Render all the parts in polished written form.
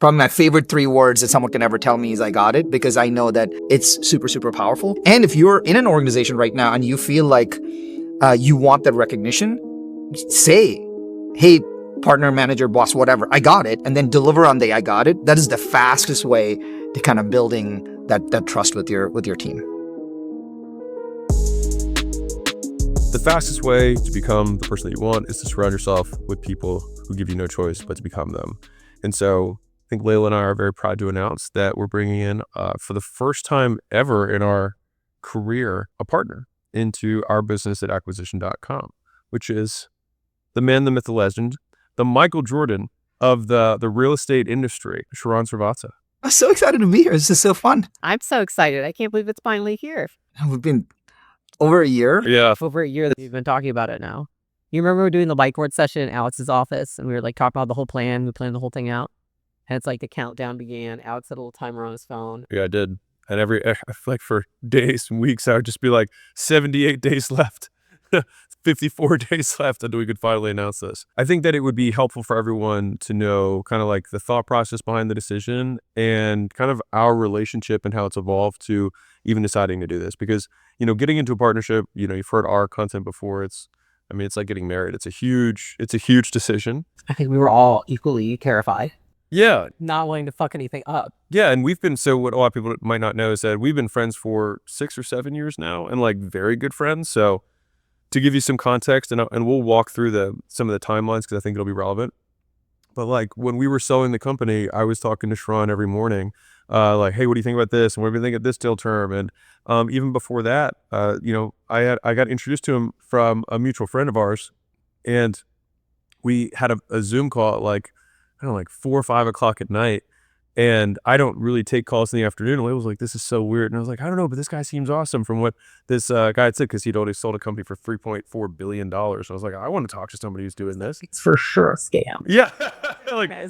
Probably my favorite 3 words that someone can ever tell me is I got it, because I know that it's super, super powerful. And if you're in an organization right now and you feel like you want that recognition, say, hey, partner, manager, boss, whatever, I got it, and then deliver on the I got it. That is the fastest way to kind of building that trust with your team. The fastest way to become the person that you want is to surround yourself with people who give you no choice but to become them. And so I think Leila and I are very proud to announce that we're bringing in, for the first time ever in our career, a partner into our business at acquisition.com, which is the man, the myth, the legend, the Michael Jordan of the real estate industry, Sharran Srivatsaa. I'm so excited to be here. This is so fun. I'm so excited. I can't believe it's finally here. We've been over a year. Yeah. Over a year that we've been talking about it now. You remember we were doing the whiteboard session in Alex's office and we were like talking about the whole plan. We planned the whole thing out. And it's like the countdown began. Alex had a little timer on his phone. Yeah, I did. And I feel like for days and weeks, I would just be like, 78 days left, 54 days left until we could finally announce this. I think that it would be helpful for everyone to know kind of like the thought process behind the decision and kind of our relationship and how it's evolved to even deciding to do this. Because, getting into a partnership, you've heard our content before. It's like getting married. It's a huge decision. I think we were all equally terrified. Yeah. Not wanting to fuck anything up. Yeah. And what a lot of people might not know is that we've been friends for 6 or 7 years now and like very good friends. So to give you some context, and we'll walk through some of the timelines because I think it'll be relevant. But like when we were selling the company, I was talking to Sharran every morning, like, hey, what do you think about this? And what do you think of this deal term? And even before that, I got introduced to him from a mutual friend of ours, and we had a Zoom call at like 4 or 5 o'clock at night. And I don't really take calls in the afternoon. And Leila was like, this is so weird. And I was like, I don't know, but this guy seems awesome from what this guy had said, because he'd already sold a company for $3.4 billion. So I was like, I want to talk to somebody who's doing this. It's for sure a scam. Yeah.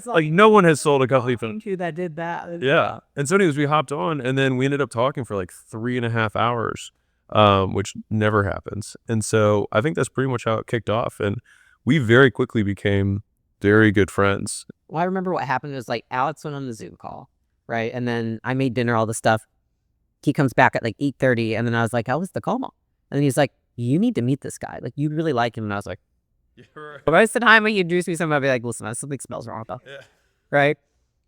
like no one has sold a company for that did that. Yeah. And so anyways, we hopped on and then we ended up talking for like 3.5 hours, which never happens. And so I think that's pretty much how it kicked off. And we very quickly became very good friends. Well, I remember what happened was like Alex went on the Zoom call, right? And then I made dinner, all this stuff. He comes back at like 8:30, and then I was like, how was the call? And then he's like, you need to meet this guy. Like, you really like him. And I was like, yeah, right. Most of the time when you introduce me to someone, I'd be like, listen, something smells wrong though. Yeah. Right?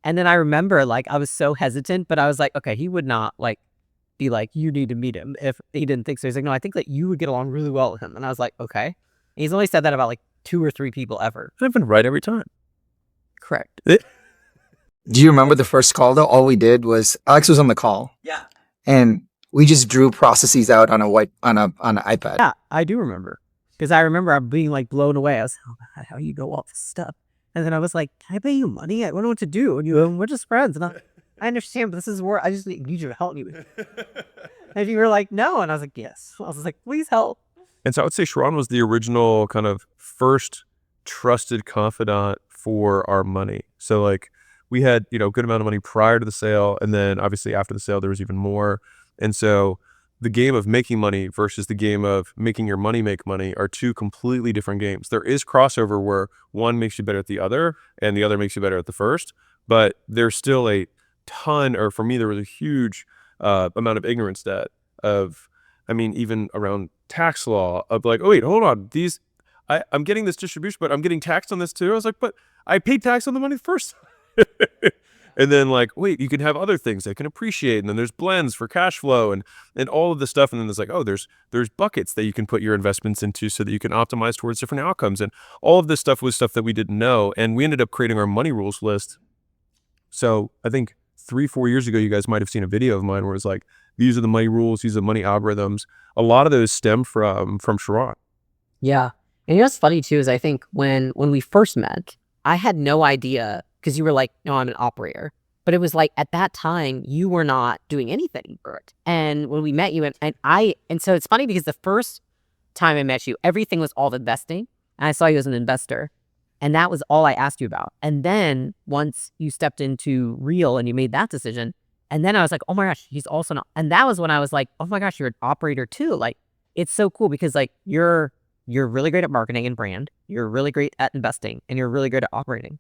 And then I remember like I was so hesitant, but I was like, okay, he would not like be like, you need to meet him if he didn't think so. He's like, no, I think that you would get along really well with him. And I was like, okay. And he's only said that about like 2 or 3 people ever. I've been right every time. Correct. Do you remember the first call though? All we did was Alex was on the call. Yeah. And we just drew processes out on an iPad. Yeah, I do remember. Because I remember I'm being like blown away. I was like, oh God, how you know all this stuff? And then I was like, can I pay you money? I don't know what to do. And we're just friends. And I understand, but this is work. I just need you to help me with it. And you were like, no. And I was like, yes. I was like, please help. And so I would say Sharran was the original kind of first trusted confidant for our money. So like we had, good amount of money prior to the sale. And then obviously after the sale, there was even more. And so the game of making money versus the game of making your money make money are 2 completely different games. There is crossover where one makes you better at the other and the other makes you better at the first, but there's still a ton, or for me, there was a huge amount of ignorance debt of, even around tax law of like, oh wait, hold on. I'm getting this distribution, but I'm getting taxed on this too. I was like, but I paid tax on the money first. And then like, wait, you can have other things that can appreciate. And then there's blends for cash flow and all of this stuff. And then there's like, oh, there's buckets that you can put your investments into so that you can optimize towards different outcomes. And all of this stuff was stuff that we didn't know. And we ended up creating our money rules list. So I think 3-4 years ago, you guys might have seen a video of mine where it's like, these are the money rules, these are the money algorithms. A lot of those stem from Sharran. Yeah. And what's funny too is I think when we first met, I had no idea, because you were like, no, I'm an operator. But it was like at that time, you were not doing anything for it. And when we met you, and so it's funny because the first time I met you, everything was all investing. And I saw you as an investor. And that was all I asked you about. And then once you stepped into real and you made that decision, and then I was like, oh my gosh, he's also not. And that was when I was like, oh my gosh, you're an operator too. Like, it's so cool because like you're really great at marketing and brand. You're really great at investing and you're really great at operating.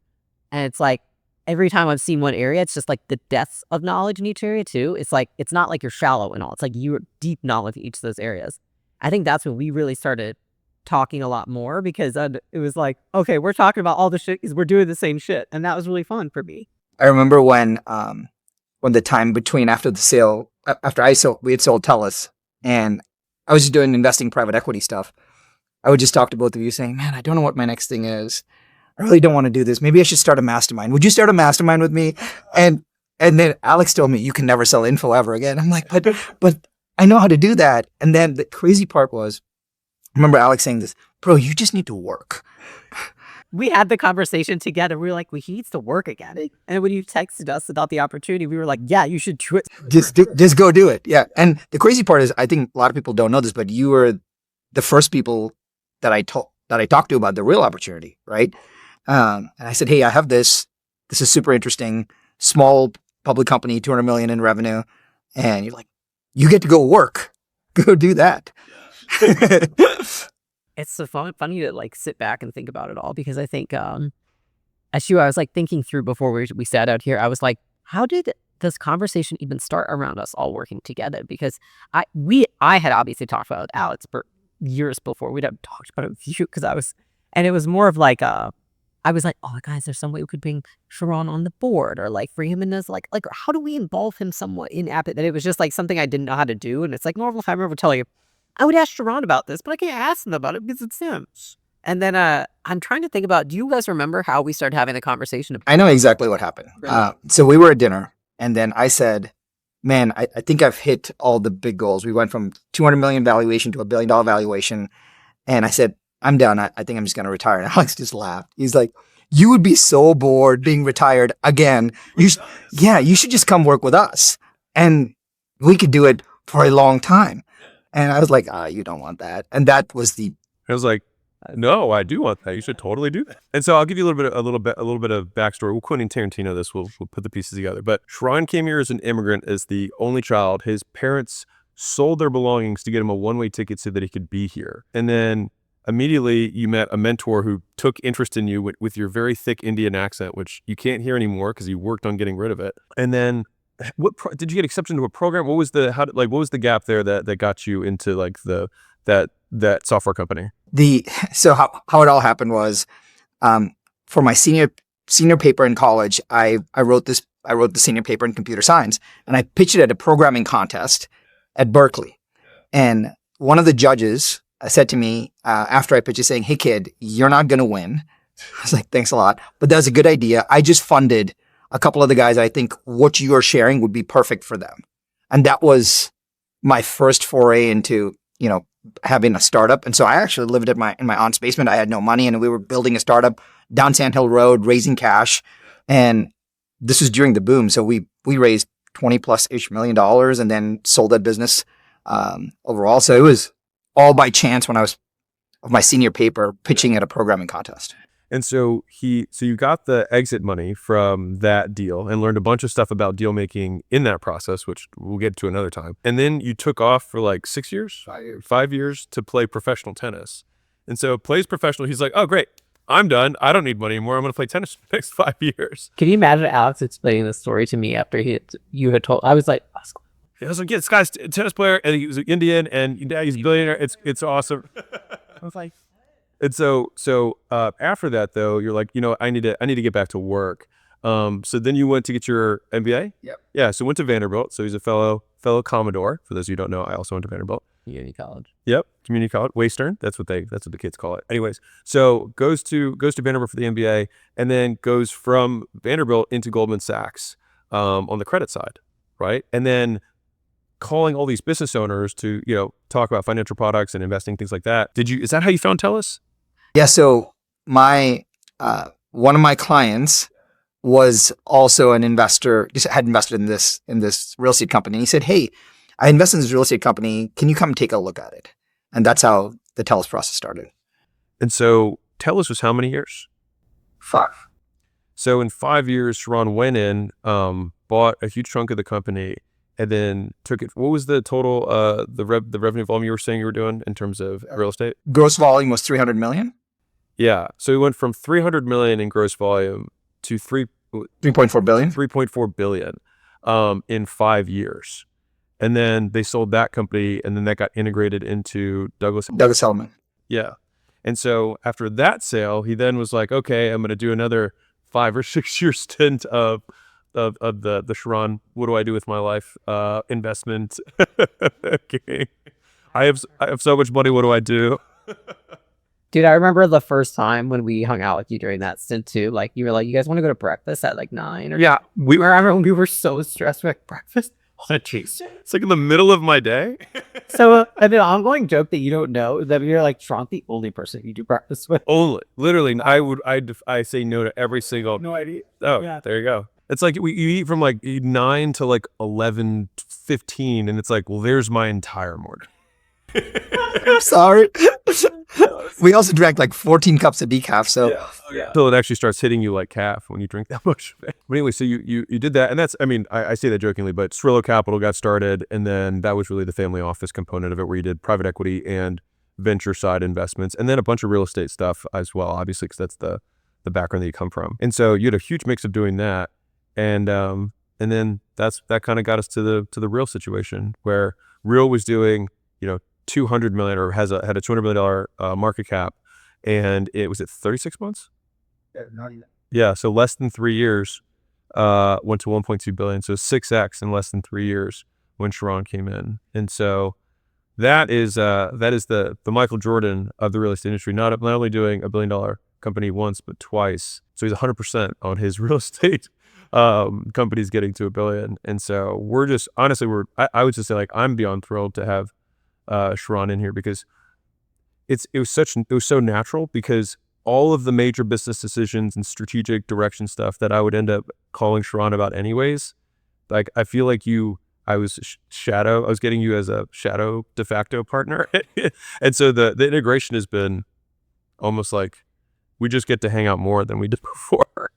And it's like, every time I've seen one area, it's just like the depth of knowledge in each area too. It's like, it's not like you're shallow and all. It's like you're deep knowledge in each of those areas. I think that's when we really started talking a lot more, because it was like, okay, we're talking about all the shit because we're doing the same shit. And that was really fun for me. I remember when the time between after the sale, after we had sold TELUS, and I was just doing investing private equity stuff. I would just talk to both of you saying, man, I don't know what my next thing is. I really don't want to do this. Maybe I should start a mastermind. Would you start a mastermind with me? And then Alex told me, you can never sell info ever again. I'm like, but I know how to do that. And then the crazy part was, I remember Alex saying this, bro, you just need to work. We had the conversation together. We were like, well, he needs to work again. And when you texted us about the opportunity, we were like, yeah, you should do it. Just go do it. Yeah. And the crazy part is, I think a lot of people don't know this, but you were the first people that I talked to about the real opportunity, right? And I said, hey, I have this. This is super interesting. Small public company, 200 million in revenue. And you're like, you get to go work. Go do that. It's so funny to like sit back and think about it all, because I think, as I was like thinking through before we sat out here, I was like, how did this conversation even start around us all working together? Because I had obviously talked about Alex for years before. We'd have talked about it with you, and it was more of like, I was like, oh guys, there's some way we could bring Sharran on the board, or like bring him in as like how do we involve him somewhat in App? That it was just like something I didn't know how to do. And it's like, normal if I remember telling you, I would ask Sharran about this, but I can't ask him about it because it's him. And then I'm trying to think about, do you guys remember how we started having the conversation? I know exactly what happened. Really? So we were at dinner, and then I said, man, I think I've hit all the big goals. We went from 200 million valuation to $1 billion valuation. And I said, I'm done. I think I'm just going to retire. And Alex just laughed. He's like, you would be so bored being retired again. You should just come work with us, and we could do it for a long time. And I was like, you don't want that. And that was I was like, no, I do want that. You should totally do that. And so I'll give you a little bit of backstory. We'll Quentin Tarantino this. We'll put the pieces together. But Sharran came here as an immigrant, as the only child. His parents sold their belongings to get him a one-way ticket so that he could be here. And then immediately you met a mentor who took interest in you with your very thick Indian accent, which you can't hear anymore because you worked on getting rid of it. And then did you get accepted into a program? What was the gap there that got you into like that software company? So how it all happened was, for my senior paper in college, I wrote the senior paper in computer science, and I pitched it at a programming contest at Berkeley. And one of the judges said to me, after I pitched it, saying, hey kid, you're not going to win. I was like, thanks a lot, but that was a good idea. I just funded a couple of the guys. I think what you are sharing would be perfect for them. And that was my first foray into, having a startup. And so I actually lived in my aunt's basement. I had no money, and we were building a startup down Sand Hill Road, raising cash. And this was during the boom. So we raised 20+ million dollars and then sold that business, overall. So it was all by chance when I was of my senior paper pitching at a programming contest. And so you got the exit money from that deal and learned a bunch of stuff about deal making in that process, which we'll get to another time. And then you took off for like 6 years, 5 years to play professional tennis. And so plays professional. He's like, oh, great. I'm done. I don't need money anymore. I'm going to play tennis for the next 5 years. Can you imagine Alex explaining this story to me after you had told? I was like, I was like, yeah, this guy's a tennis player, and he's Indian, and he's a billionaire. It's awesome. I was like, and so after that though, you're like, I need to get back to work. So then you went to get your MBA. Yep. Yeah. So went to Vanderbilt. So he's a fellow Commodore. For those of you who don't know, I also went to Vanderbilt. Community college. Yep. Community college. Western. That's what the kids call it. Anyways, so goes to Vanderbilt for the MBA, and then goes from Vanderbilt into Goldman Sachs, on the credit side, right? And then calling all these business owners to, talk about financial products and investing, things like that. Is that how you found TELUS? Yeah. So one of my clients was also an investor, just had invested in this real estate company. He said, hey, I invested in this real estate company. Can you come take a look at it? And that's how the TELUS process started. And so TELUS was how many years? 5. So in 5 years, Sharran went in, bought a huge chunk of the company, and then took it. What was the total, the revenue volume you were saying you were doing in terms of real estate? Gross volume was 300 million. Yeah. So we went from 300 million in gross volume to 3.4 billion. 3.4 billion in 5 years. And then they sold that company, and then that got integrated into Douglas Hellman. Yeah. And so after that sale, he then was like, okay, I'm going to do another 5 or 6 year stint of the Sharran, what do I do with my life? Investment. Okay. I have so much money. What do I do? Dude, I remember the first time when we hung out with you during that stint too. Like, you were like, you guys want to go to breakfast at like 9? Or Yeah. I remember when we were so stressed. We're like, breakfast? It's like in the middle of my day. So, an ongoing joke that you don't know that you're like, Sharran, the only person you do breakfast with. Only. Literally, I say no to every single. No idea. Oh, Yeah. there you go. It's like you eat from like 9 to like 11:15, and it's like, well, there's my entire morning. I'm sorry. We also drank like 14 cups of decaf, so So it actually starts hitting you like calf when you drink that much. But anyway, so you did that, and that's, I mean, I say that jokingly, but Srillo Capital got started, and then that was really the family office component of it, where you did private equity and venture side investments, and then a bunch of real estate stuff as well, obviously, because that's the background that you come from. And so you had a huge mix of doing that, and then that kind of got us to the real situation, where real was doing, 200 million, or had a $200 million market cap, and it was at 36 months. Yeah, so less than 3 years, went to 1.2 billion, so 6x in less than 3 years when Sharran came in. And so that is the Michael Jordan of the real estate industry, not only doing $1 billion company once but twice. So he's 100% on his real estate companies getting to $1 billion. And so we're just, honestly, I would just say, like, I'm beyond thrilled to have Sharran in here, because it was so natural, because all of the major business decisions and strategic direction stuff that I would end up calling Sharran about anyways, like, I feel like I was getting you as a shadow de facto partner. And so the integration has been almost like we just get to hang out more than we did before.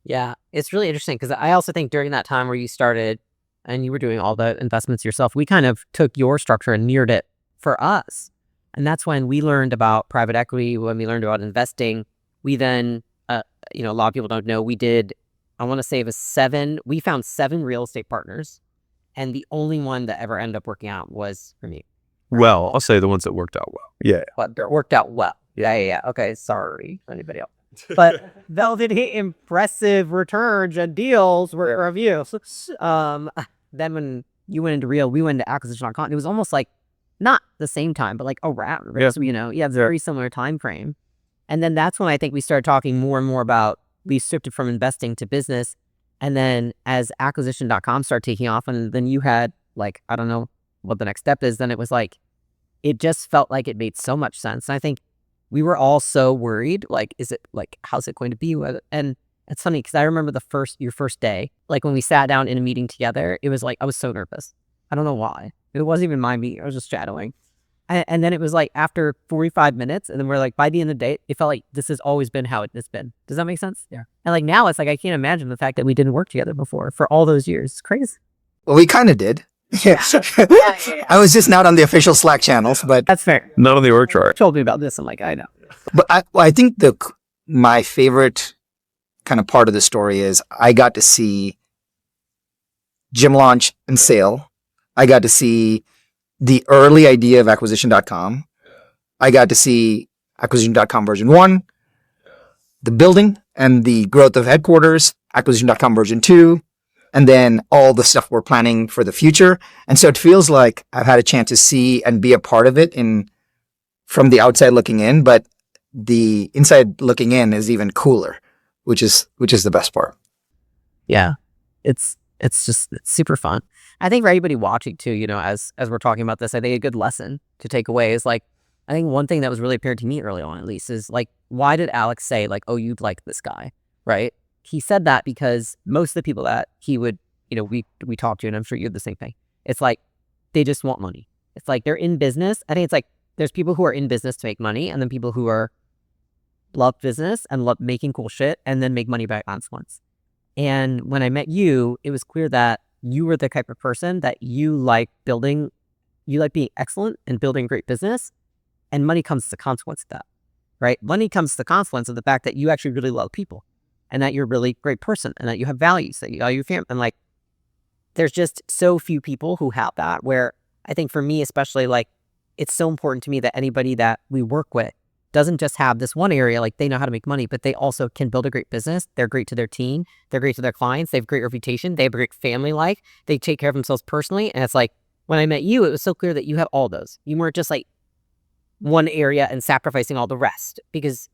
Yeah, it's really interesting, because I also think during that time where you started and you were doing all the investments yourself, we kind of took your structure and mirrored it for us. And that's when we learned about private equity, when we learned about investing. We then, a lot of people don't know, we did, I want to say it was we found 7 real estate partners. And the only one that ever ended up working out was for me. Well, I'll say the ones that worked out well. Yeah. But it worked out well. Yeah. Okay, sorry, anybody else. But they'll did hit impressive returns and deals were reviews. Then when you went into real, we went into acquisition.com. It was almost like not the same time, but like around. Right? Yeah. So, very similar time frame. And then that's when I think we started talking more and more about, we shifted from investing to business. And then as acquisition.com started taking off, and then you had, like, I don't know what the next step is, then it was like, it just felt like it made so much sense. And I think we were all so worried, like, is it, like, how's it going to be? And it's funny, because I remember your first day, like, when we sat down in a meeting together, it was like, I was so nervous. I don't know why. It wasn't even my meeting. I was just shadowing. And then it was like after 45 minutes, and then we're like, by the end of the day, it felt like this has always been how it's been. Does that make sense? Yeah. And like now it's like, I can't imagine the fact that we didn't work together before for all those years. It's crazy. well, we kind of did. Yeah. I was just not on the official Slack channels, but That's fair. Not on the org chart. Told me about this. I'm like, I know. I think my favorite kind of part of the story is I got to see gym launch and sale. I got to see the early idea of acquisition.com. I got to see acquisition.com version 1, the building and the growth of headquarters, acquisition.com version 2, and then all the stuff we're planning for the future. And so it feels like I've had a chance to see and be a part of it from the outside looking in, but the inside looking in is even cooler, which is the best part. Yeah. It's super fun. I think for everybody watching too, as we're talking about this, I think a good lesson to take away is, like, I think one thing that was really apparent to me early on, at least, is like, why did Alex say, like, oh, you'd like this guy, right? He said that because most of the people that he would, we talked to, and I'm sure you had the same thing. It's like, they just want money. It's like, they're in business. I think it's like, there's people who are in business to make money, and then people who love business and love making cool shit and then make money by consequence. And when I met you, it was clear that you were the type of person that you like being excellent and building great business, and money comes as a consequence of that, right? Money comes as the consequence of the fact that you actually really love people. and that you're a really great person and that you have values, that you value your family. And like, there's just so few people who have that, where I think for me, especially, like, it's so important to me that anybody that we work with doesn't just have this one area, like they know how to make money, but they also can build a great business. They're great to their team. They're great to their clients. They have a great reputation. They have a great family life. They take care of themselves personally. And it's like, when I met you, it was so clear that you have all those. You weren't just like one area and sacrificing all the rest, because,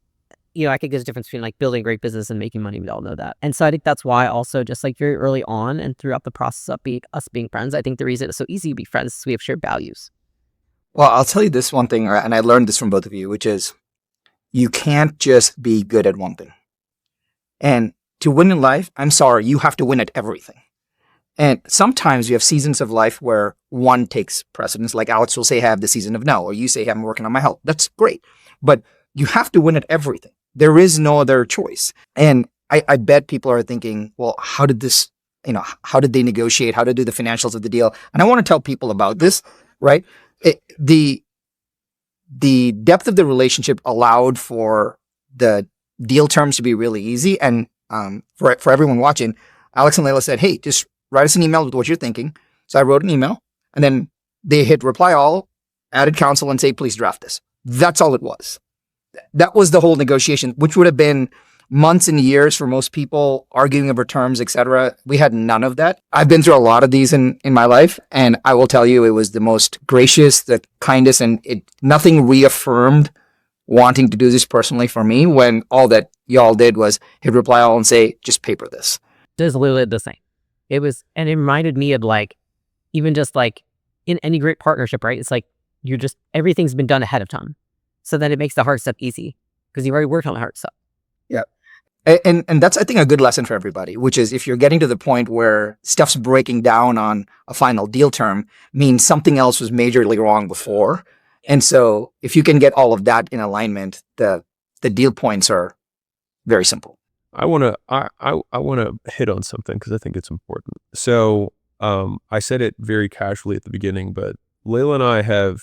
you know, I think there's a difference between like building a great business and making money. We all know that. And so I think that's why also, just like very early on and throughout the process of us being friends, I think the reason it's so easy to be friends is we have shared values. Well, I'll tell you this one thing, and I learned this from both of you, which is you can't just be good at one thing. And to win in life, I'm sorry, you have to win at everything. And sometimes you have seasons of life where one takes precedence. Like Alex will say, I have the season of no, or you say, I'm working on my health. That's great. But you have to win at everything. There is no other choice. And I bet people are thinking, well, how did they negotiate? How to do the financials of the deal? And I want to tell people about this, right? The depth of the relationship allowed for the deal terms to be really easy. And for everyone watching, Alex and Leila said, hey, just write us an email with what you're thinking. So I wrote an email, and then they hit reply all, added counsel, and say, please draft this. That's all it was. That was the whole negotiation, which would have been months and years for most people, arguing over terms, etc. We had none of that. I've been through a lot of these in my life, and I will tell you, it was the most gracious, the kindest, and nothing reaffirmed wanting to do this personally for me when all that y'all did was hit reply all and say, just paper this. It was literally the same. It reminded me of like, even just like in any great partnership, right? It's like, everything's been done ahead of time. So then it makes the hard stuff easy because you've already worked on the hard stuff. Yeah. And that's, I think, a good lesson for everybody, which is if you're getting to the point where stuff's breaking down on a final deal term, means something else was majorly wrong before. And so if you can get all of that in alignment, the deal points are very simple. I want to hit on something because I think it's important. So I said it very casually at the beginning, but Leila and I have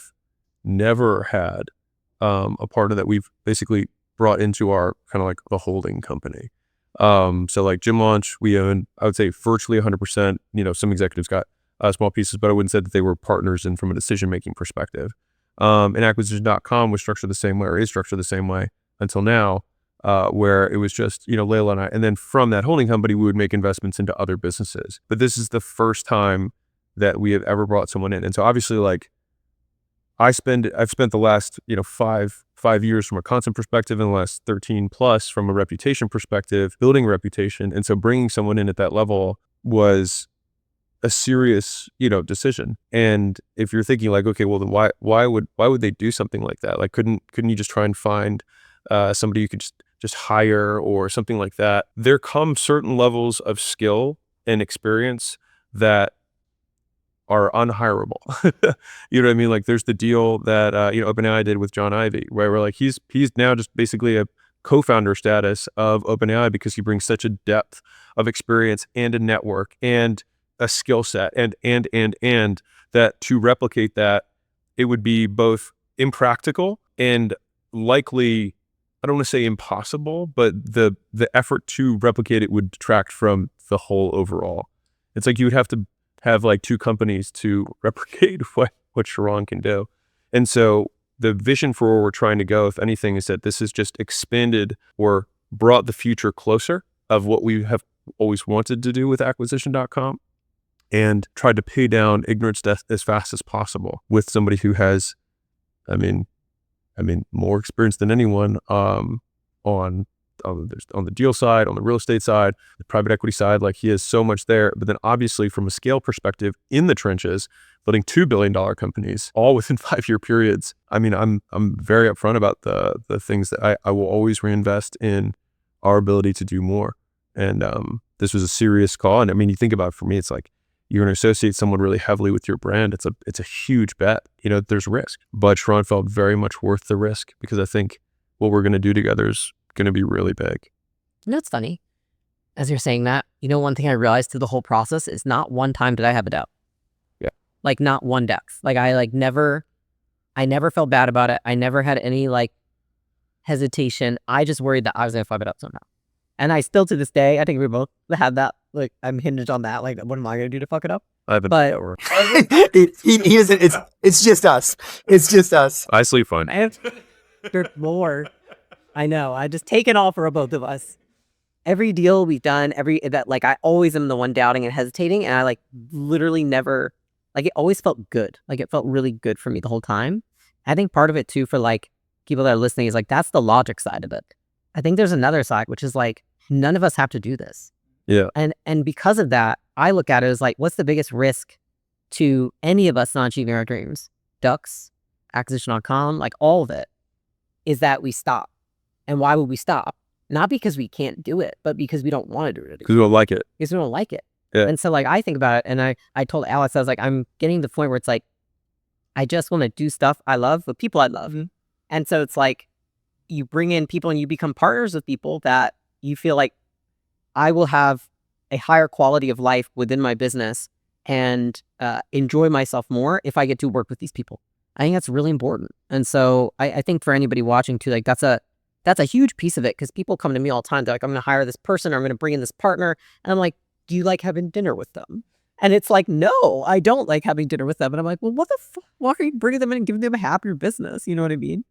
never had a partner that we've basically brought into our kind of like the holding company. So like Gym Launch, we own, I would say virtually 100%, some executives got small pieces, but I wouldn't say that they were partners in from a decision-making perspective. And acquisition.com was structured the same way, or is structured the same way until now, where it was just, Leila and I, and then from that holding company, we would make investments into other businesses. But this is the first time that we have ever brought someone in. And so obviously, like, I've spent the last, 5 years from a content perspective and the last 13 plus from a reputation perspective, building a reputation. And so bringing someone in at that level was a serious, decision. And if you're thinking like, okay, well then why would they do something like that? Like, couldn't you just try and find somebody you could just hire or something like that? There come certain levels of skill and experience that are unhireable. You know what I mean? Like, there's the deal that OpenAI did with John Ivey, where we're like, he's now just basically a co-founder status of OpenAI because he brings such a depth of experience and a network and a skill set and that to replicate that, it would be both impractical and likely, I don't want to say impossible, but the effort to replicate it would detract from the whole overall. It's like you would have to have like two companies to replicate what Sharran can do. And so the vision for where we're trying to go, if anything, is that this has just expanded or brought the future closer of what we have always wanted to do with acquisition.com and tried to pay down ignorance death as fast as possible with somebody who has, I mean, more experience than anyone on the deal side, on the real estate side, the private equity side. Like, he has so much there. But then obviously from a scale perspective, in the trenches, building $2 billion companies all within 5-year periods. I mean, I'm very upfront about the things that I will always reinvest in our ability to do more. And this was a serious call. And I mean, you think about it, for me, it's like, you're going to associate someone really heavily with your brand. It's a huge bet. There's risk, but Sharran felt very much worth the risk because I think what we're going to do together is going to be really big. It's funny. As you're saying that, one thing I realized through the whole process is not one time did I have a doubt. Yeah. Like, not one doubt. Like, I never felt bad about it. I never had any like hesitation. I just worried that I was going to fuck it up somehow. And I still to this day, I think we both have that. Like, I'm hinged on that. Like, what am I gonna do to fuck it up? I haven't. But he isn't. It's just us. It's just us. I sleep fine. I have more. I know. I just take it all for both of us. Every deal we've done, like I always am the one doubting and hesitating, and I like literally never, like it always felt good. Like it felt really good for me the whole time. I think part of it too for like people that are listening is like that's the logic side of it. I think there's another side which is like none of us have to do this. Yeah. And because of that, I look at it as like what's the biggest risk to any of us not achieving our dreams? Ducks, acquisition.com, like all of it is that we stop. And why would we stop? Not because we can't do it, but because we don't want to do it. Because we don't like it. Because we don't like it. Yeah. And so like I think about it and I told Alex, I was like, I'm getting to the point where it's like, I just want to do stuff I love with people I love. Mm-hmm. And so it's like, you bring in people and you become partners with people that you feel like I will have a higher quality of life within my business and enjoy myself more if I get to work with these people. I think that's really important. And so I think for anybody watching too, like that's a huge piece of it because people come to me all the time. They're like, I'm going to hire this person or I'm going to bring in this partner. And I'm like, do you like having dinner with them? And it's like, no, I don't like having dinner with them. And I'm like, well, what the fuck? Why are you bringing them in and giving them a happier business? You know what I mean?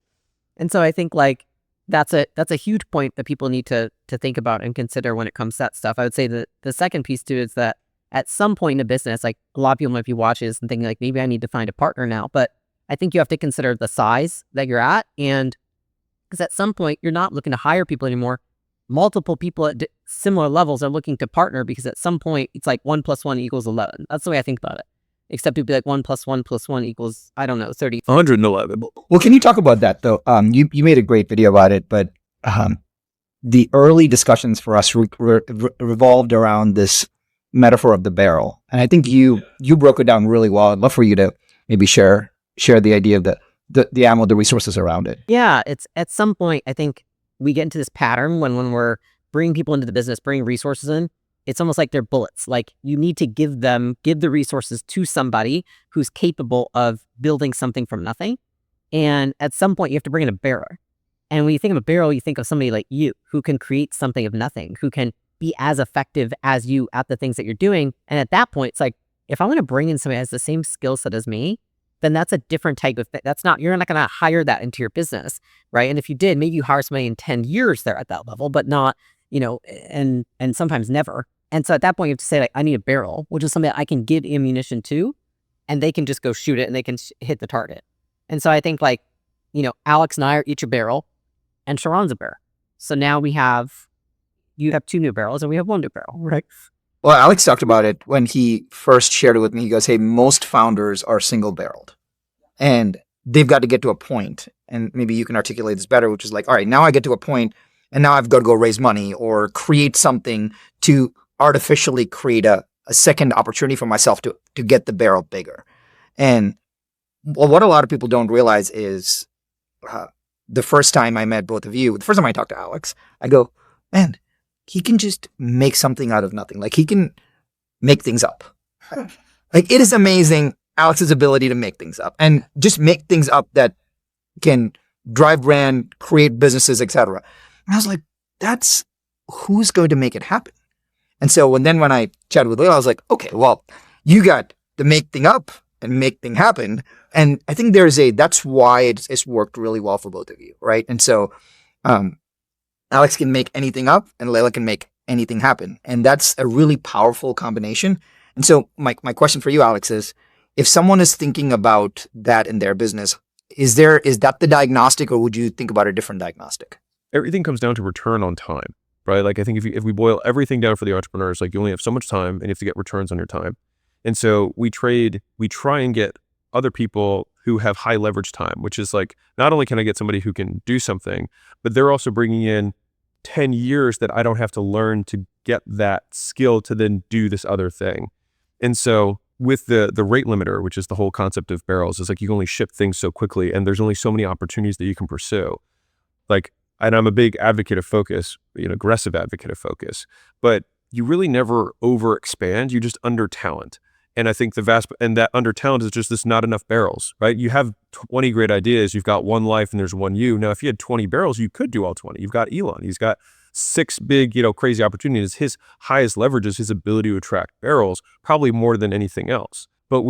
And so I think like that's a huge point that people need to think about and consider when it comes to that stuff. I would say that the second piece too is that at some point in a business, like a lot of people might be watching this and thinking like, maybe I need to find a partner now. But I think you have to consider the size that you're at. And because at some point you're not looking to hire people anymore. Multiple people at similar levels are looking to partner because at some point it's like 1 + 1 = 11. That's the way I think about it. Except it'd be like 1 + 1 + 1 = I don't know 30. 111. Well, can you talk about that though? You made a great video about it, but the early discussions for us revolved around this metaphor of the barrel, and I think you broke it down really well. I'd love for you to maybe share the idea of the ammo, the resources around it. Yeah, it's at some point I think we get into this pattern when we're bringing people into the business, bringing resources in. It's almost like they're bullets. Like you need to give the resources to somebody who's capable of building something from nothing. And at some point you have to bring in a barrel. And when you think of a barrel, you think of somebody like you who can create something of nothing, who can be as effective as you at the things that you're doing. And at that point, it's like, if I want to bring in somebody who has the same skill set as me, then that's a different type of thing. You're not going to hire that into your business, right? And if you did, maybe you hire somebody in 10 years there at that level, but not, and sometimes never. And so at that point, you have to say, like, I need a barrel, which is something that I can give ammunition to, and they can just go shoot it and they can hit the target. And so I think, like, Alex and I are each a barrel, and Sharran's a barrel. So now you have 2 new barrels and we have 1 new barrel, right? Well, Alex talked about it when he first shared it with me. He goes, hey, most founders are single-barreled. And they've got to get to a point, and maybe you can articulate this better, which is like, all right, now I get to a point, and now I've got to go raise money or create something to artificially create a second opportunity for myself to get the barrel bigger. And what a lot of people don't realize is the first time I met both of you, the first time I talked to Alex, I go, man, he can just make something out of nothing. Like he can make things up. Like it is amazing, Alex's ability to make things up and just make things up that can drive brand, create businesses, etc. And I was like, that's who's going to make it happen. And so when I chatted with Leila, I was like, okay, well, you got to make thing up and make thing happen. And I think that's why it's worked really well for both of you, right? And so Alex can make anything up and Leila can make anything happen. And that's a really powerful combination. And so my question for you, Alex, is if someone is thinking about that in their business, is that the diagnostic, or would you think about a different diagnostic? Everything comes down to return on time, right? Like I think if we boil everything down for the entrepreneurs, like you only have so much time and you have to get returns on your time. And so we try and get other people who have high leverage time, which is like, not only can I get somebody who can do something, but they're also bringing in 10 years that I don't have to learn to get that skill to then do this other thing. And so with the rate limiter, which is the whole concept of barrels, is like you can only ship things so quickly and there's only so many opportunities that you can pursue. Like, and I'm a big advocate of focus, aggressive advocate of focus, but you really never over expand, you just under talent. And I think that under talent is just this not enough barrels, right? You have 20 great ideas, you've got one life and there's one you. Now, if you had 20 barrels, you could do all 20. You've got Elon, he's got 6 big, crazy opportunities. His highest leverage is his ability to attract barrels, probably more than anything else. But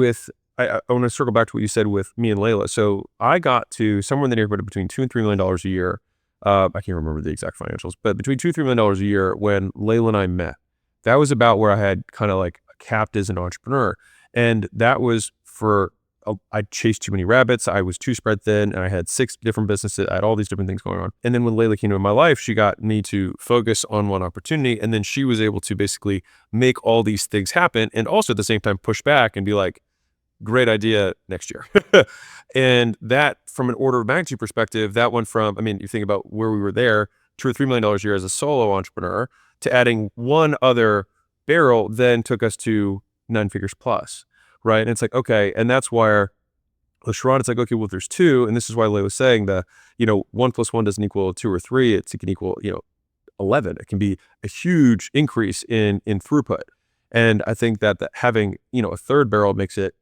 I want to circle back to what you said with me and Leila. So I got to somewhere in the neighborhood of between $2 and $3 million a year. I can't remember the exact financials, but between $2 and $3 million a year when Leila and I met. That was about where I had kind of like capped as an entrepreneur. And that was I chased too many rabbits. I was too spread thin, and I had 6 different businesses. I had all these different things going on. And then when Leila came into my life, she got me to focus on one opportunity. And then she was able to basically make all these things happen, and also at the same time push back and be like, great idea, next year. And that, from an order of magnitude perspective, that went from, you think about where we were there, $2 or $3 million a year as a solo entrepreneur, to adding one other barrel, then took us to 9 figures plus, right? And it's like, okay, and that's where Sharran, it's like, okay, well, there's 2, and this is why Leila was saying that, 1 plus 1 doesn't equal 2 or 3, it can equal, 11. It can be a huge increase in throughput. And I think that having, a third barrel makes it,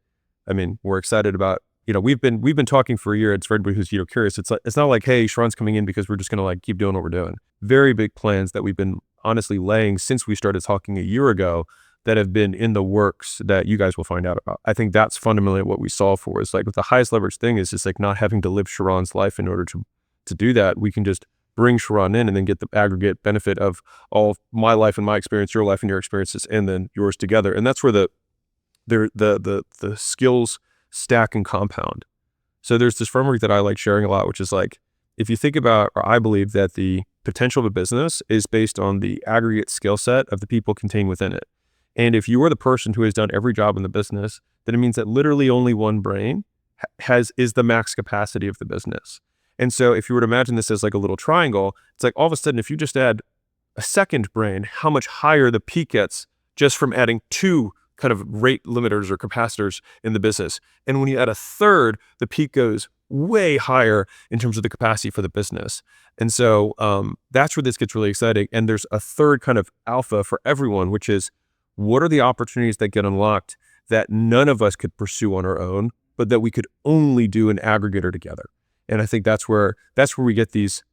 we're excited about, we've been talking for a year. It's for everybody who's, curious. It's not like, hey, Sharran's coming in because we're just going to like keep doing what we're doing. Very big plans that we've been honestly laying since we started talking a year ago that have been in the works that you guys will find out about. I think that's fundamentally what we solve for, is like with the highest leverage thing is just like not having to live Sharran's life in order to do that. We can just bring Sharran in and then get the aggregate benefit of all of my life and my experience, your life and your experiences, and then yours together. And that's where the skills stack and compound. So there's this framework that I like sharing a lot, which is like, if you think about, or I believe that the potential of a business is based on the aggregate skill set of the people contained within it. And if you are the person who has done every job in the business, then it means that literally only one brain is the max capacity of the business. And so if you were to imagine this as like a little triangle, it's like all of a sudden, if you just add a second brain, how much higher the peak gets just from adding 2 kind of rate limiters or capacitors in the business. And when you add a third, the peak goes way higher in terms of the capacity for the business. And so that's where this gets really exciting. And there's a third kind of alpha for everyone, which is, what are the opportunities that get unlocked that none of us could pursue on our own, but that we could only do an aggregator together? And I think that's where we get these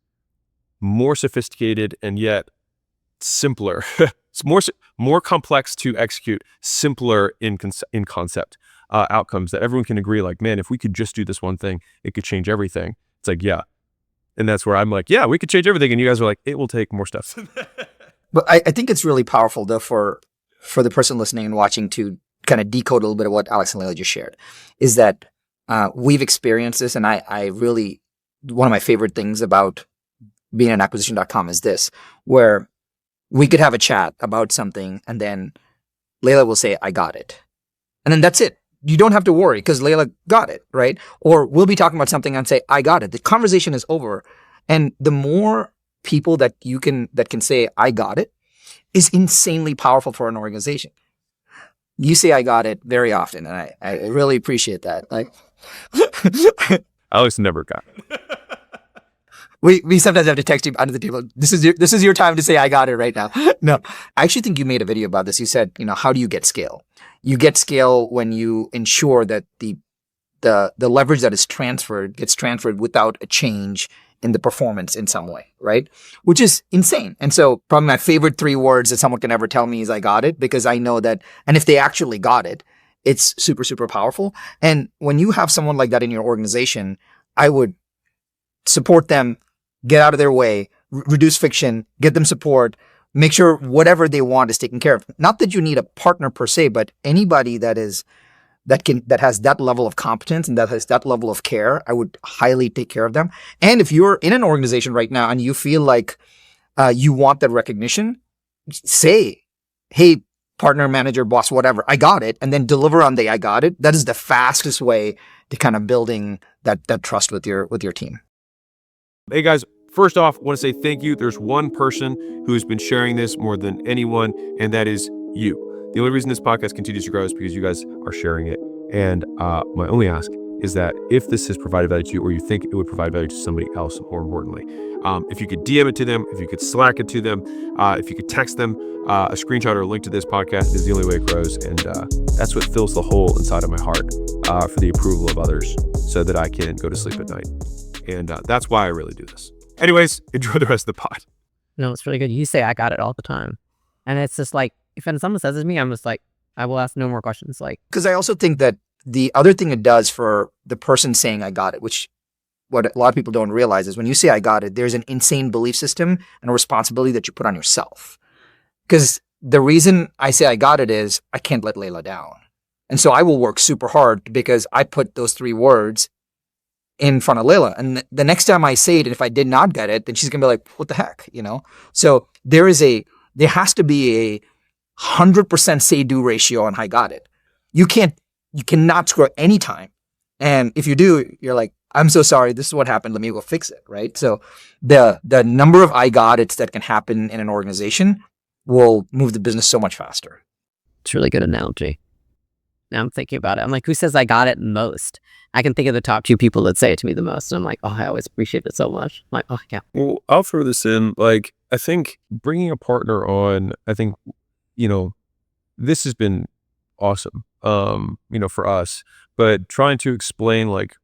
more sophisticated and yet simpler, it's more complex to execute, simpler in concept outcomes that everyone can agree, like, man, if we could just do this one thing, it could change everything. It's like, yeah. And that's where I'm like, yeah, we could change everything. And you guys are like, it will take more steps. But I think it's really powerful, though, for the person listening and watching to kind of decode a little bit of what Alex and Leila just shared, is that we've experienced this. And I really, one of my favorite things about being at acquisition.com is this, where we could have a chat about something and then Leila will say, I got it. And then that's it. You don't have to worry because Leila got it, right? Or we'll be talking about something and say, I got it. The conversation is over. And the more people that can say, I got it, is insanely powerful for an organization. You say, I got it very often. And I really appreciate that. Like, Alex never got it. We sometimes have to text you under the table. This is your time to say, I got it right now. No, I actually think you made a video about this. You said, how do you get scale? You get scale when you ensure that the leverage that is transferred gets transferred without a change in the performance in some way, right? Which is insane. And so probably my favorite 3 words that someone can ever tell me is I got it, because I know that, and if they actually got it, it's super, super powerful. And when you have someone like that in your organization, I would support them, get out of their way, reduce friction, get them support, make sure whatever they want is taken care of. Not that you need a partner per se, but anybody that has that level of competence and that has that level of care, I would highly take care of them. And if you're in an organization right now and you feel like you want that recognition, say, hey, partner, manager, boss, whatever, I got it, and then deliver on the I got it. That is the fastest way to kind of building that trust with your team. Hey guys, first off, I want to say thank you. There's one person who has been sharing this more than anyone, and that is you. The only reason this podcast continues to grow is because you guys are sharing it. And my only ask is that if this has provided value to you, or you think it would provide value to somebody else, more importantly, if you could DM it to them, if you could Slack it to them, if you could text them a screenshot or a link to this podcast, is the only way it grows. And that's what fills the hole inside of my heart for the approval of others so that I can go to sleep at night. And that's why I really do this. Anyways, enjoy the rest of the pod. No, it's really good. You say I got it all the time. And it's just like, if someone says it to me, I'm just like, I will ask no more questions. Like, Because I also think that the other thing it does for the person saying I got it, which what a lot of people don't realize is when you say I got it, there's an insane belief system and a responsibility that you put on yourself. Because the reason I say I got it is I can't let Leila down. And so I will work super hard because I put those 3 words in front of Leila. And the next time I say it, and if I did not get it, then she's going to be like, what the heck, you know? So there has to be a 100% say-do ratio on I got it. You cannot screw up any time. And if you do, you're like, I'm so sorry, this is what happened, let me go fix it, right? So the number of I got it's that can happen in an organization will move the business so much faster. it's a really good analogy. Now I'm thinking about it. I'm like, who says I got it most? I can think of the top 2 people that say it to me the most. And I'm like, oh, I always appreciate it so much. I'm like, oh, yeah. Well, I'll throw this in. Like, I think bringing a partner on, I think, this has been awesome, for us. But trying to explain, like,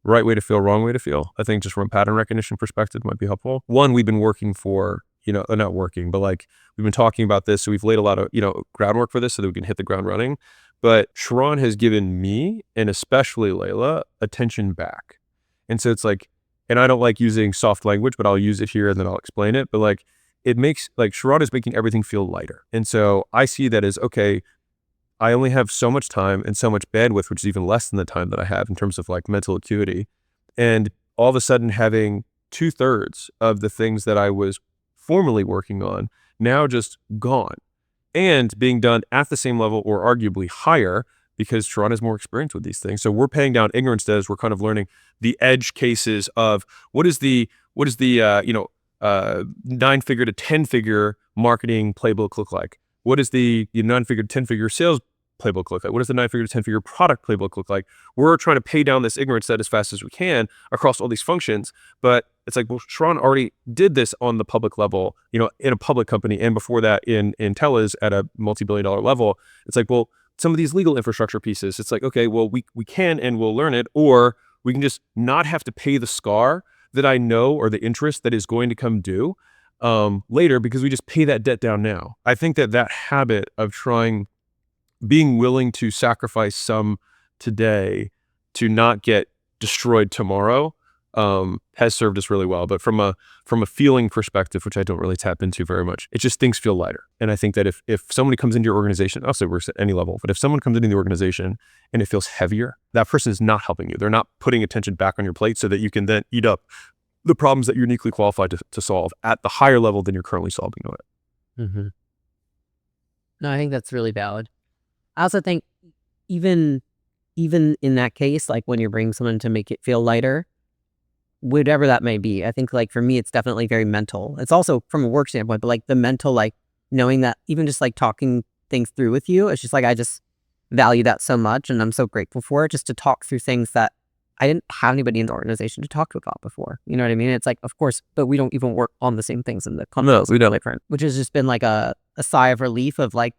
right way to feel, wrong way to feel, I think just from a pattern recognition perspective might be helpful. One, we've been working for, not working, but like, we've been talking about this. So we've laid a lot of, groundwork for this so that we can hit the ground running. But Sharran has given me, and especially Leila, attention back. And so it's like, and I don't like using soft language, but I'll use it here and then I'll explain it. But like, it makes, like, Sharran is making everything feel lighter. And so I see that as, okay, I only have so much time and so much bandwidth, which is even less than the time that I have in terms of like mental acuity. And all of a sudden having 2/3 of the things that I was formerly working on now just gone, and being done at the same level or arguably higher because Sharran has more experience with these things. So we're paying down ignorance as we're kind of learning the edge cases of what is the 9-figure to 10-figure marketing playbook look like? What is the 9-figure to 10-figure sales playbook look like? What does the 9-figure to 10-figure product playbook look like? We're trying to pay down this ignorance set as fast as we can across all these functions. But it's like, well, Sharran already did this on the public level, in a public company. And before that in Telus at a multi-billion-dollar level. It's like, well, some of these legal infrastructure pieces, it's like, okay, well, we can and we'll learn it, or we can just not have to pay the scar that I know or the interest that is going to come due later because we just pay that debt down now. I think that habit of being willing to sacrifice some today to not get destroyed tomorrow has served us really well. But from a feeling perspective, which I don't really tap into very much, it just things feel lighter. And I think that if somebody comes into your organization, also works at any level, but if someone comes into the organization and it feels heavier, that person is not helping you. They're not putting attention back on your plate so that you can then eat up the problems that you're uniquely qualified to solve at the higher level than you're currently solving on it. Mm-hmm. No, I think that's really valid. I also think even in that case, like when you're bringing someone to make it feel lighter, whatever that may be, I think like for me, it's definitely very mental. It's also from a work standpoint, but like the mental, like knowing that even just like talking things through with you, it's just like, I just value that so much. And I'm so grateful for it, just to talk through things that I didn't have anybody in the organization to talk to about before. You know what I mean? It's like, of course, but we don't even work on the same things in the company. No, we don't. Different, which has just been like a sigh of relief of like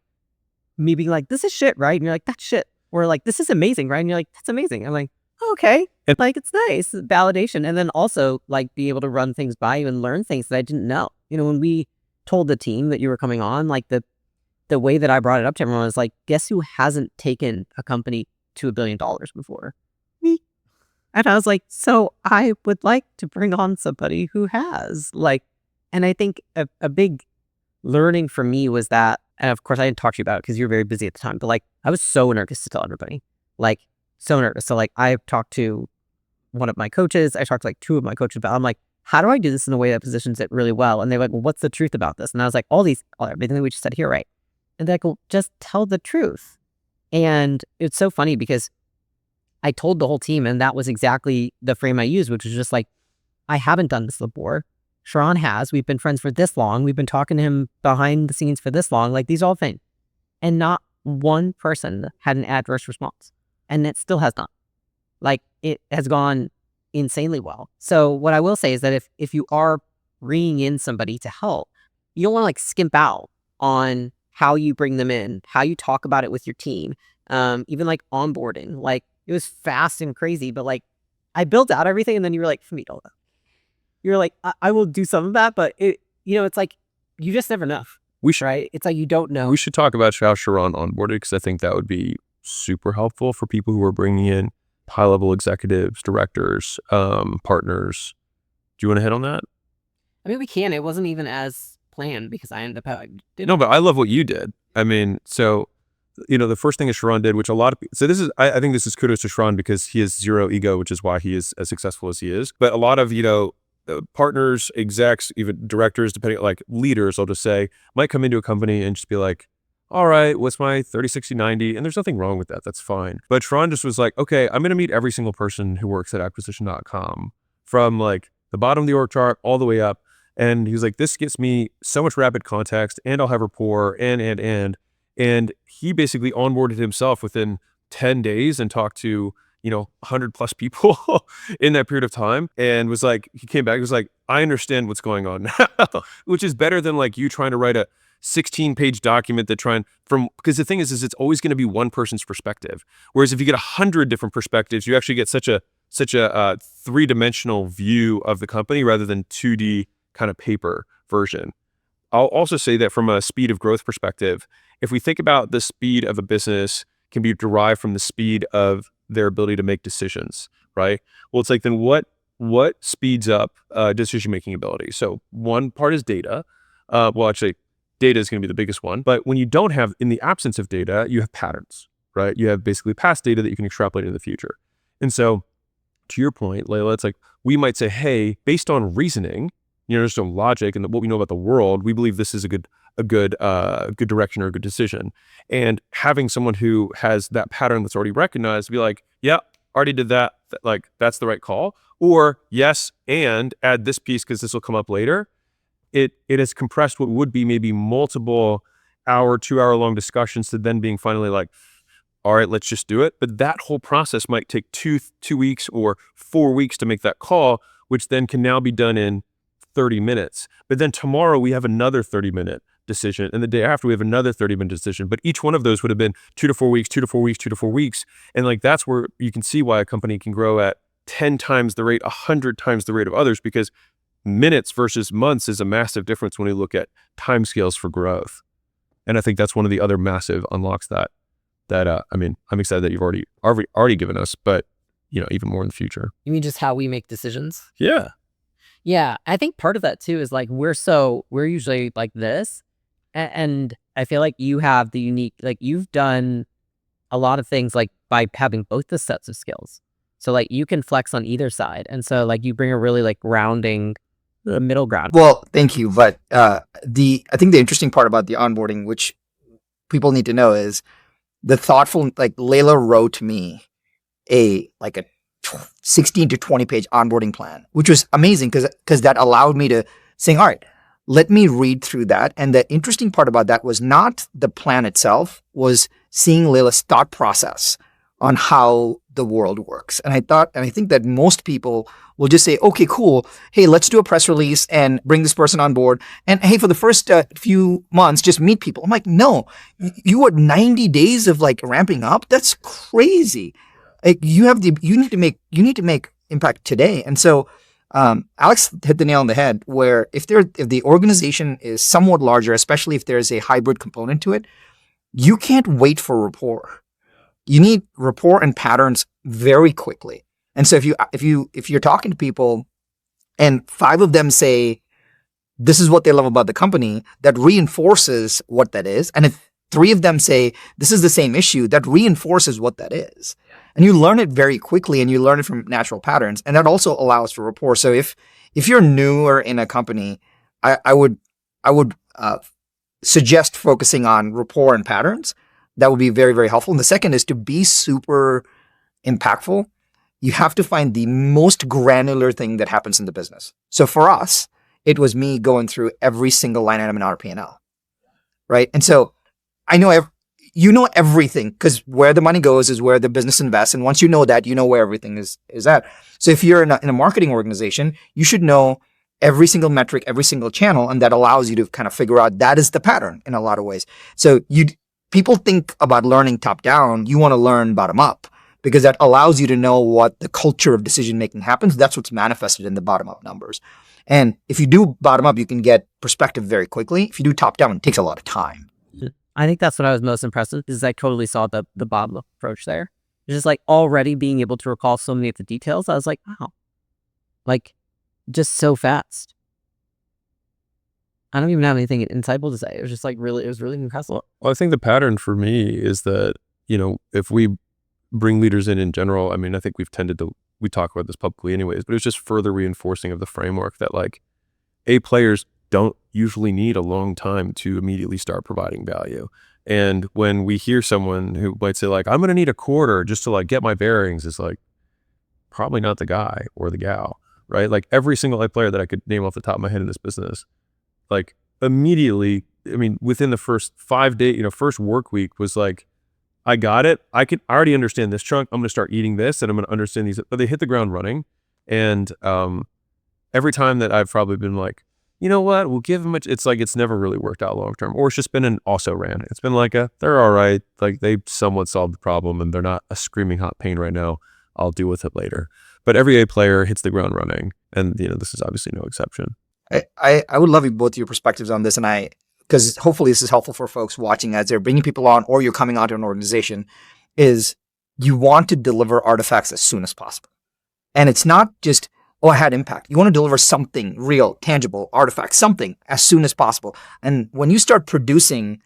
me being like, this is shit, right? And you're like, that's shit. Or like, this is amazing, right? And you're like, that's amazing. I'm like, okay. And like, it's nice validation. And then also like be able to run things by you and learn things that I didn't know. When we told the team that you were coming on, like the way that I brought it up to everyone was like, guess who hasn't taken a company to $1 billion before? Me. And I was like, so I would like to bring on somebody who has, like, and I think a big learning for me was that, and of course I didn't talk to you about it because you were very busy at the time, but like I was so nervous to tell everybody, like so nervous. So like I talked to one of my coaches, I talked to like 2 of my coaches about, I'm like, how do I do this in a way that positions it really well? And they're like, well, what's the truth about this? And I was like, everything that we just said here, right? And they're like, well, just tell the truth. And it's so funny because I told the whole team, and that was exactly the frame I used, which was just like, I haven't done this before. Sharran has. We've been friends for this long. We've been talking to him behind the scenes for this long. Like, these are all things. And not one person had an adverse response. And it still has not. Like, it has gone insanely well. So what I will say is that if you are bringing in somebody to help, you don't want to like skimp out on how you bring them in, how you talk about it with your team, even like onboarding. Like, it was fast and crazy, but like I built out everything, and then you were like, Famito, you're like, I will do some of that, but it's like you just never know, We should right? It's like you don't know. we should talk about how Sharran onboarded, because I think that would be super helpful for people who are bringing in high-level executives, directors, partners. Do you want to hit on that? I mean, we can. It wasn't even as planned because I ended up No, but I love what you did. I mean, so, the first thing that Sharran did, which a lot of so this is I think this is kudos to Sharran because he has zero ego, which is why he is as successful as he is. But a lot of partners, execs, even directors, depending like leaders, I'll just say, might come into a company and just be like, all right, what's my 30, 60, 90? And there's nothing wrong with that. That's fine. But Sharran just was like, okay, I'm going to meet every single person who works at acquisition.com from like the bottom of the org chart all the way up. And he was like, this gets me so much rapid context, and I'll have rapport and he basically onboarded himself within 10 days and talked to 100 plus people in that period of time, and was like, he came back, he was like, I understand what's going on now, which is better than like you trying to write a 16-page document because the thing is it's always going to be one person's perspective. Whereas if you get 100 different perspectives, you actually get such a three-dimensional view of the company rather than 2D kind of paper version. I'll also say that from a speed of growth perspective, if we think about the speed of a business can be derived from the speed of their ability to make decisions, right? Well, it's like, then what speeds up decision-making ability? So one part is data. Well, actually, data is going to be the biggest one. But when you don't have, in the absence of data, you have patterns, right? You have basically past data that you can extrapolate into the future. And so to your point, Leila, it's like, we might say, hey, based on reasoning, there's some logic and what we know about the world, we believe this is a good direction or a good decision. And having someone who has that pattern that's already recognized, be like, yeah, already did that. Like, that's the right call. Or yes, and add this piece because this will come up later. It has compressed what would be maybe multiple 2-hour long discussions to then being finally like, all right, let's just do it. But that whole process might take two weeks or 4 weeks to make that call, which then can now be done in 30 minutes. But then tomorrow we have another 30-minute decision, and the day after we have another 30-minute decision. But each one of those would have been 2 to 4 weeks, 2 to 4 weeks, 2 to 4 weeks. And like, that's where you can see why a company can grow at 10 times the rate, 100 times the rate of others, because minutes versus months is a massive difference when you look at timescales for growth. And I think that's one of the other massive unlocks that I mean, I'm excited that you've already given us, but even more in the future. You mean just how we make decisions? Yeah. Yeah, I think part of that too is like we're usually like this, and I feel like you have the unique, like you've done a lot of things like by having both the sets of skills. So like you can flex on either side, and so like you bring a really like rounding middle ground. Well, thank you. But I think the interesting part about the onboarding, which people need to know, is the thoughtful, like Leila wrote me a 16 to 20 page onboarding plan, which was amazing because that allowed me to say, all right, let me read through that. And the interesting part about that was not the plan itself, was seeing Leila's thought process on how the world works. And I think that most people will just say, okay, cool. Hey, let's do a press release and bring this person on board. And hey, for the first few months, just meet people. I'm like, no, you are 90 days of like ramping up. That's crazy. Like you need to make impact today. And so Alex hit the nail on the head, where if the organization is somewhat larger, especially if there's a hybrid component to it, you can't wait for rapport. You need rapport and patterns very quickly. And so if you're talking to people and 5 of them say this is what they love about the company, that reinforces what that is. And if 3 of them say this is the same issue, that reinforces what that is. And you learn it very quickly, and you learn it from natural patterns. And that also allows for rapport. So if you're newer in a company, I would suggest focusing on rapport and patterns. That would be very, very helpful. And the second is to be super impactful. You have to find the most granular thing that happens in the business. So for us, it was me going through every single line item in our P&L, right? And so I know you know everything, because where the money goes is where the business invests. And once you know that, you know where everything is at. So if you're in a marketing organization, you should know every single metric, every single channel, and that allows you to kind of figure out that is the pattern in a lot of ways. So people think about learning top down. You want to learn bottom up, because that allows you to know what the culture of decision making happens. That's what's manifested in the bottom up numbers. And if you do bottom up, you can get perspective very quickly. If you do top down, it takes a lot of time. I think that's what I was most impressed with, is I totally saw the bottom up approach there. It's just like already being able to recall so many of the details. I was like, wow, like just so fast. I don't even have anything insightful to say. It was just like it was really impressive. Well, I think the pattern for me is that, if we bring leaders in general, I mean, I think we talk about this publicly anyways, but it's just further reinforcing of the framework that like A players don't usually need a long time to immediately start providing value. And when we hear someone who might say like, I'm going to need a quarter just to like get my bearings, it's like probably not the guy or the gal, right? Like every single A player that I could name off the top of my head in this business, like immediately, I mean, within the first 5 days, first work week was like, I got it. I already understand this chunk. I'm going to start eating this and I'm going to understand these. But they hit the ground running. And every time that I've probably been like, you know what, we'll give them it's like it's never really worked out long term. Or it's just been an also ran. It's been like they're all right. Like they somewhat solved the problem and they're not a screaming hot pain right now. I'll deal with it later. But every A player hits the ground running. And this is obviously no exception. I would love both your perspectives on this, and because hopefully this is helpful for folks watching as they're bringing people on or you're coming onto an organization, is you want to deliver artifacts as soon as possible. And it's not just, I had impact. You want to deliver something real, tangible, artifact, something as soon as possible. And when you start producing,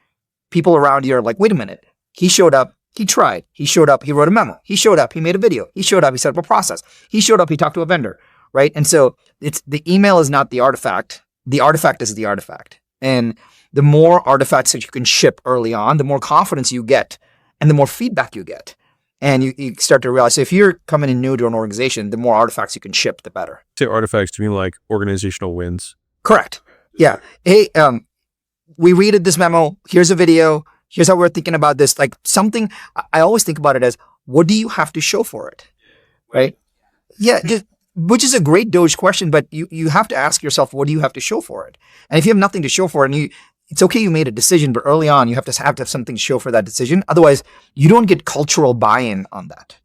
people around you are like, wait a minute, he showed up, he tried, he showed up, he wrote a memo, he showed up, he made a video, he showed up, he set up a process, he showed up, he talked to a vendor, right? And so it's the email is not the artifact is the artifact. And the more artifacts that you can ship early on, the more confidence you get and the more feedback you get. And you start to realize, so if you're coming in new to an organization, the more artifacts you can ship, the better. Say artifacts to mean like organizational wins. Correct. Yeah. Hey, we read this memo. Here's a video. Here's how we're thinking about this. Like something, I always think about it as, what do you have to show for it? Right? Yeah. Which is a great Doge question, but you have to ask yourself, what do you have to show for it? And if you have nothing to show for it, and it's okay you made a decision, but early on you have to have something to show for that decision. Otherwise, you don't get cultural buy-in on that.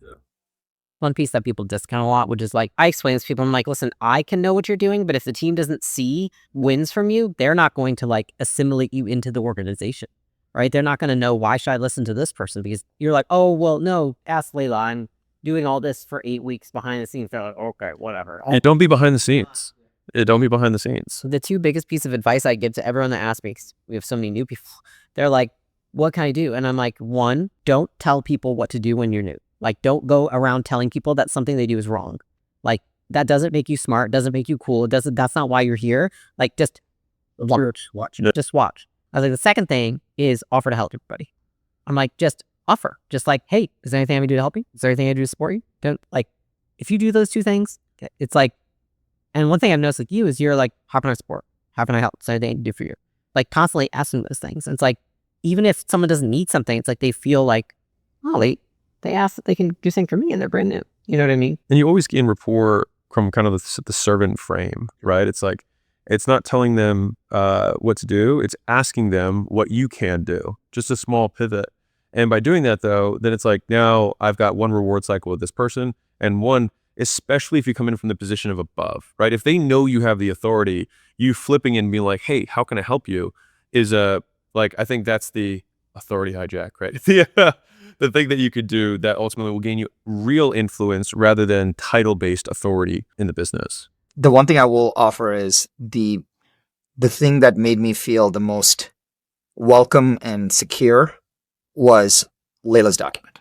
One piece that people discount a lot, which is like, I explain this to people, I'm like, listen, I can know what you're doing, but if the team doesn't see wins from you, they're not going to like assimilate you into the organization, right? They're not going to know, why should I listen to this person? Because you're like, oh, well, no, ask Leila. I'm doing all this for 8 weeks behind the scenes. They're like, okay, whatever. And don't be behind the scenes. Don't be behind the scenes. The two biggest pieces of advice I give to everyone that asks me, 'cause we have so many new people, they're like, what can I do? And I'm like, one, don't tell people what to do when you're new. Like, don't go around telling people that something they do is wrong. Like, that doesn't make you smart, doesn't make you cool. That's not why you're here. Like, just watch. Just watch. I was like, the second thing is offer to help everybody. I'm like, just offer. Just like, hey, is there anything I can do to help you? Is there anything I can do to support you? Don't, like, if you do those two things, it's like, and one thing I've noticed with you is you're like, how can I support? How can I help? Is there anything I can do for you? Like, constantly asking those things. And it's like, even if someone doesn't need something, it's like they feel like, oh, they asked that they can do something for me and they're brand new. You know what I mean? And you always gain rapport from kind of the servant frame, right? It's like, it's not telling them what to do. It's asking them what you can do. Just a small pivot. And by doing that, though, then it's like, now I've got one reward cycle with this person, and one, especially if you come in from the position of above, right? If they know you have the authority, you flipping in and being like, hey, how can I help you? Is like, I think that's the authority hijack, right? The thing that you could do that ultimately will gain you real influence rather than title-based authority in the business. The one thing I will offer is the thing that made me feel the most welcome and secure was Leila's document,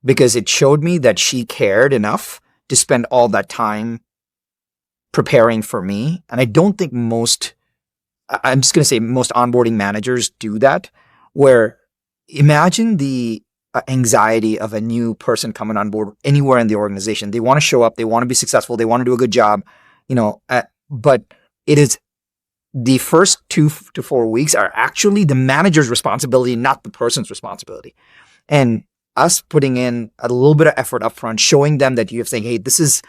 because it showed me that she cared enough to spend all that time preparing for me. And I don't think I'm just going to say most onboarding managers do that, where imagine the anxiety of a new person coming on board anywhere in the organization. They want to show up, they want to be successful, they want to do a good job, but it is the first 2 to 4 weeks are actually the manager's responsibility, not the person's responsibility. And us putting in a little bit of effort up front, showing them that you have saying, hey, this is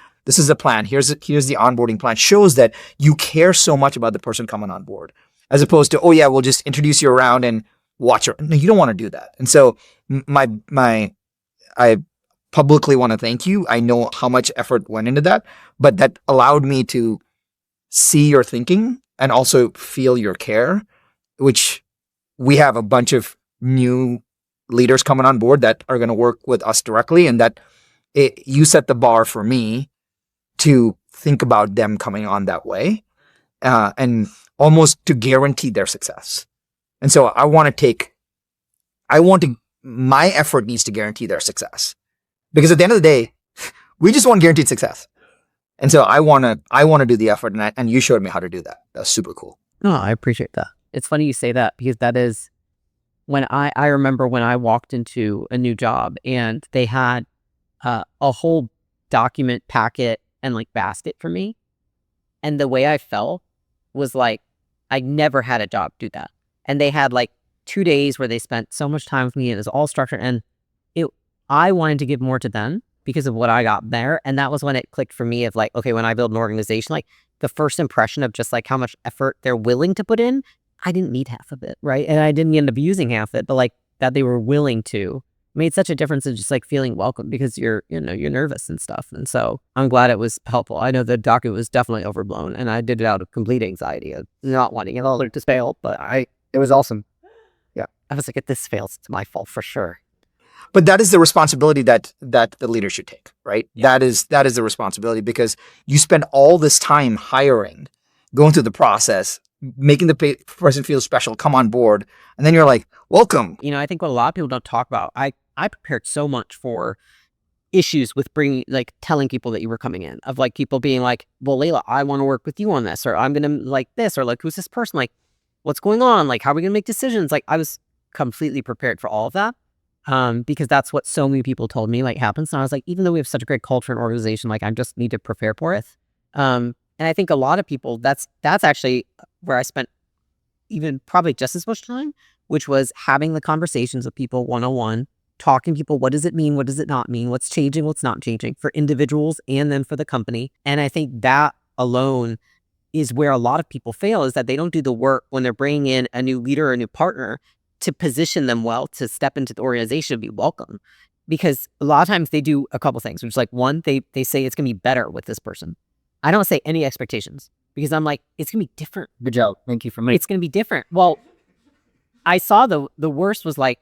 a plan. Here's the onboarding plan, shows that you care so much about the person coming on board, as opposed to, oh yeah, we'll just introduce you around and watch her. No, you don't want to do that. And so I publicly want to thank you. I know how much effort went into that, but that allowed me to see your thinking and also feel your care, which we have a bunch of new leaders coming on board that are going to work with us directly, and that you set the bar for me to think about them coming on that way, and almost to guarantee their success. And so my effort needs to guarantee their success, because at the end of the day, we just want guaranteed success. And so I want to do the effort, and you showed me how to do that. That's super cool. Oh, I appreciate that. It's funny you say that, because that is when I remember when I walked into a new job and they had a whole document packet and like basket for me. And the way I felt was like, I never had a job do that. And they had like 2 days where they spent so much time with me, and it was all structured, and I wanted to give more to them because of what I got there. And that was when it clicked for me of like, okay, when I build an organization, like the first impression of just like how much effort they're willing to put in, I didn't need half of it, right? And I didn't end up using half of it, but like that they were willing to made such a difference in just like feeling welcome, because you're nervous and stuff. And so I'm glad it was helpful. I know the docket was definitely overblown, and I did it out of complete anxiety of not wanting it all to fail, but it was awesome. Yeah. I was like, if this fails, it's my fault for sure. But that is the responsibility that the leader should take, right? Yeah. That is the responsibility, because you spend all this time hiring, going through the process, making the person feel special, come on board, and then you're like, welcome. I think what a lot of people don't talk about, I prepared so much for issues with telling people that you were coming in, of like people being like, well, Leila, I want to work with you on this, or I'm going to like this, or like, who's this person? Like, what's going on? Like, how are we going to make decisions? Like, I was completely prepared for all of that. Because that's what so many people told me like happens. And I was like, even though we have such a great culture and organization, like I just need to prepare for it. And I think a lot of people, that's actually where I spent even probably just as much time, which was having the conversations with people one-on-one, talking to people. What does it mean? What does it not mean? What's changing? What's not changing for individuals and then for the company? And I think that alone is where a lot of people fail, is that they don't do the work when they're bringing in a new leader or a new partner to position them well to step into the organization and be welcome. Because a lot of times they do a couple things, which is like, one, they say it's going to be better with this person. I don't say any expectations, because I'm like, it's going to be different. Good job. Thank you for me. It's going to be different. Well, I saw the worst was like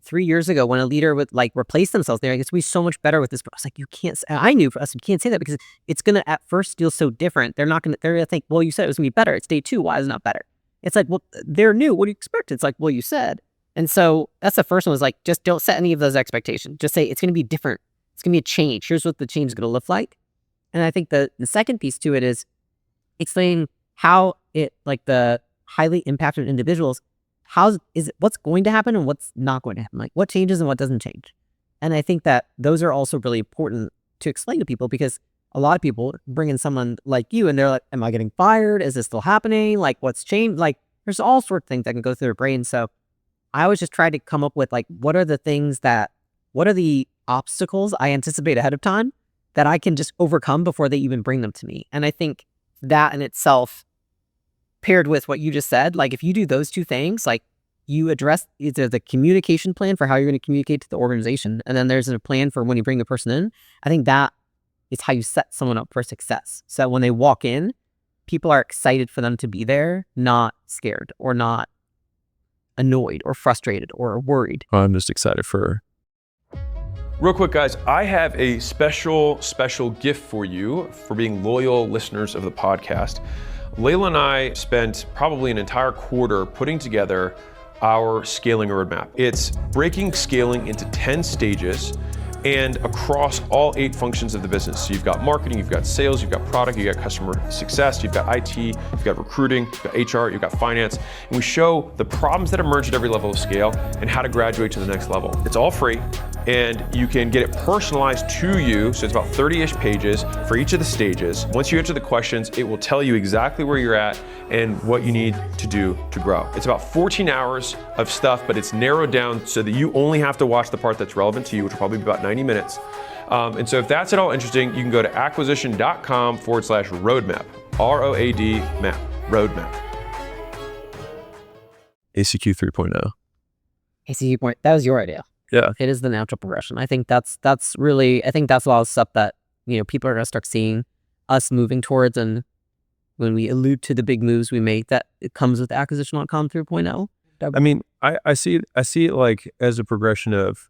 3 years ago when a leader would like replace themselves. They're like, it's going to be so much better with this. I was like, you can't say, I knew for us, you can't say that, because it's going to at first feel so different. They're going to think, well, you said it was going to be better. It's day 2. Why is it not better? It's like, well, they're new. What do you expect? It's like, well, you said. And so that's the first one, was like, just don't set any of those expectations. Just say it's going to be different. It's going to be a change. Here's what the change is going to look like. And I think the second piece to it is explaining how it, like the highly impacted individuals, what's going to happen and what's not going to happen. Like what changes and what doesn't change. And I think that those are also really important to explain to people, because a lot of people bring in someone like you and they're like, am I getting fired? Is this still happening? Like what's changed? Like there's all sorts of things that can go through their brain. So I always just try to come up with like, what are the obstacles I anticipate ahead of time that I can just overcome before they even bring them to me. And I think that in itself, paired with what you just said, like if you do those two things, like you address either the communication plan for how you're going to communicate to the organization, and then there's a plan for when you bring the person in. I think that is how you set someone up for success. So when they walk in, people are excited for them to be there, not scared or not annoyed or frustrated or worried. I'm just excited for. Real quick, guys, I have a special gift for you for being loyal listeners of the podcast. Leila and I spent probably an entire quarter putting together our scaling roadmap. It's breaking scaling into 10 stages and across all 8 functions of the business. So you've got marketing, you've got sales, you've got product, you've got customer success, you've got IT, you've got recruiting, you've got HR, you've got finance. And we show the problems that emerge at every level of scale and how to graduate to the next level. It's all free, and you can get it personalized to you. So it's about 30-ish pages for each of the stages. Once you answer the questions, it will tell you exactly where you're at and what you need to do to grow. It's about 14 hours of stuff, but it's narrowed down so that you only have to watch the part that's relevant to you, which will probably be about 90 minutes. And so if that's at all interesting, you can go to acquisition.com/roadmap, ROAD map, roadmap. ACQ 3.0. ACQ point, that was your idea. Yeah. It is the natural progression. I think that's really, I think that's a lot of stuff that, people are going to start seeing us moving towards. And when we allude to the big moves we make, that it comes with acquisition.com 3.0. I mean, I see it like as a progression of,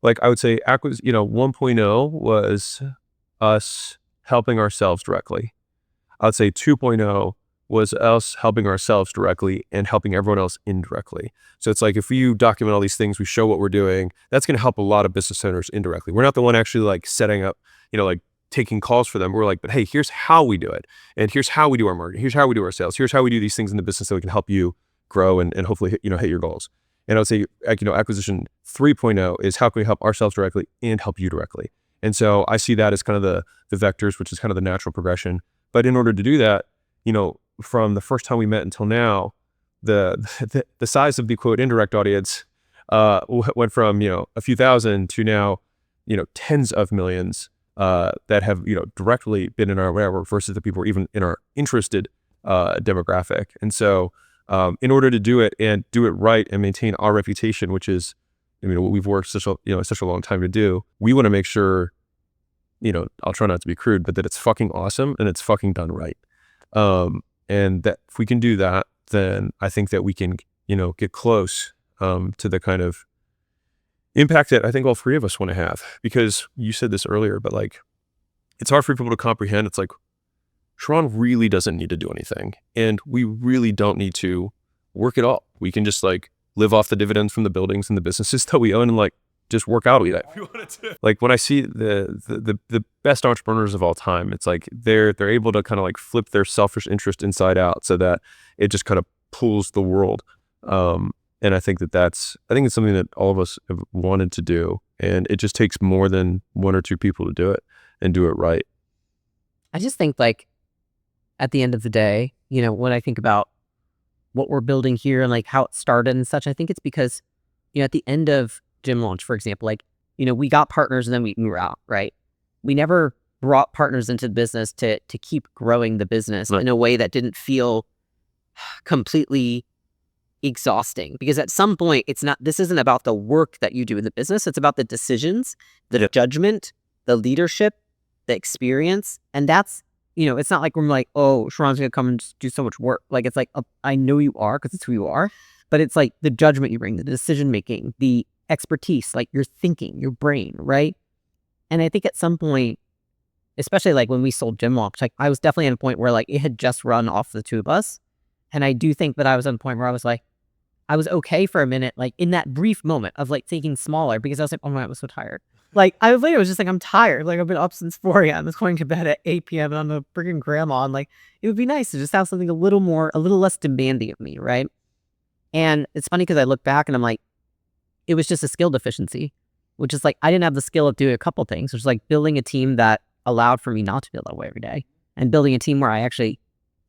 like, I would say 1.0 was us helping ourselves directly. I would say 2.0 was us helping ourselves directly and helping everyone else indirectly. So it's like, if you document all these things, we show what we're doing, that's going to help a lot of business owners indirectly. We're not the one actually like setting up, like taking calls for them. We're like, but hey, here's how we do it. And here's how we do our marketing. Here's how we do our sales. Here's how we do these things in the business so we can help you grow and hopefully hit your goals. And I would say, acquisition 3.0 is how can we help ourselves directly and help you directly. And so I see that as kind of the vectors, which is kind of the natural progression. But in order to do that, from the first time we met until now, the size of the quote indirect audience went from a few thousand to now tens of millions that have directly been in our whatever versus the people who are even in our interested demographic. And so in order to do it and do it right and maintain our reputation, which is what we've worked such a long time to do, we want to make sure I'll try not to be crude, but that it's fucking awesome and it's fucking done right. And that if we can do that, then I think that we can, get close to the kind of impact that I think all three of us want to have. Because you said this earlier, but like, it's hard for people to comprehend. It's like, Sharran really doesn't need to do anything. And we really don't need to work at all. We can just like live off the dividends from the buildings and the businesses that we own and like just work out with that. Like when I see the best entrepreneurs of all time, it's like they're able to kind of like flip their selfish interest inside out so that it just kind of pulls the world. And I think it's something that all of us have wanted to do, and it just takes more than one or two people to do it and do it right. I just think like at the end of the day, when I think about what we're building here and like how it started and such, I think it's because, at the end of Gym Launch, for example, like, we got partners and then we grew out, right? We never brought partners into the business to keep growing the business in a way that didn't feel completely exhausting. Because at some point, this isn't about the work that you do in the business. It's about the decisions, the judgment, the leadership, the experience. And that's, it's not like we're like, oh, Sharran's going to come and just do so much work. Like, it's like, I know you are because it's who you are. But it's like the judgment you bring, the decision making, the expertise, like your thinking, your brain, right? And I think at some point, especially like when we sold Gym Launch, like I was definitely at a point where like it had just run off the two of us. And I do think that I was at a point where I was like, I was okay for a minute, like in that brief moment of like thinking smaller, because I was like, oh my God, I was so tired. Like I was just like, I'm tired. Like I've been up since 4 a.m. I was going to bed at 8 p.m. and I'm a freaking grandma. And like, it would be nice to just have something a little less demanding of me, right? And it's funny because I look back and I'm like, it was just a skill deficiency, which is like, I didn't have the skill of doing a couple things, which is like building a team that allowed for me not to feel that way every day, and building a team where I actually,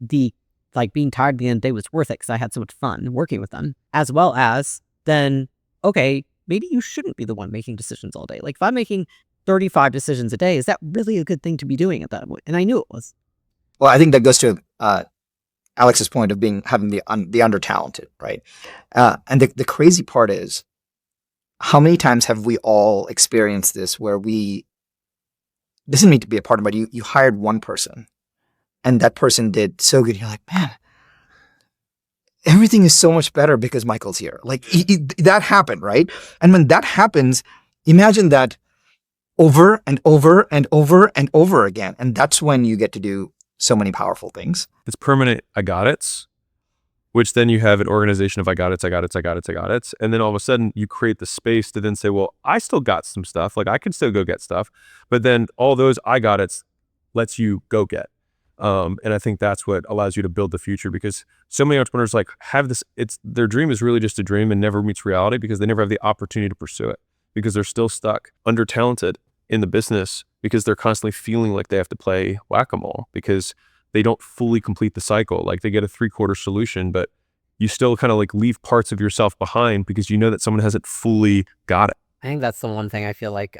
being tired at the end of the day was worth it because I had so much fun working with them, as well as then, okay, maybe you shouldn't be the one making decisions all day. Like if I'm making 35 decisions a day, is that really a good thing to be doing at that point? And I knew it was. Well, I think that goes to Alex's point of having the under-talented, right? And the crazy part is, how many times have we all experienced this where this didn't need to be a partner, but you hired one person and that person did so good. You're like, man, everything is so much better because Michael's here. Like that happened, right? And when that happens, imagine that over and over and over and over again. And that's when you get to do so many powerful things. It's permanent I got it's, which then you have an organization of I got it's. And then all of a sudden you create the space to then say, well, I still got some stuff. Like I can still go get stuff. But then all those I got it's lets you go get. And I think that's what allows you to build the future, because so many entrepreneurs like have this, their dream is really just a dream and never meets reality because they never have the opportunity to pursue it, because they're still stuck under talented in the business because they're constantly feeling like they have to play whack-a-mole because they don't fully complete the cycle. Like they get a 3/4 solution, but you still kind of like leave parts of yourself behind because you know that someone hasn't fully got it. I think that's the one thing I feel like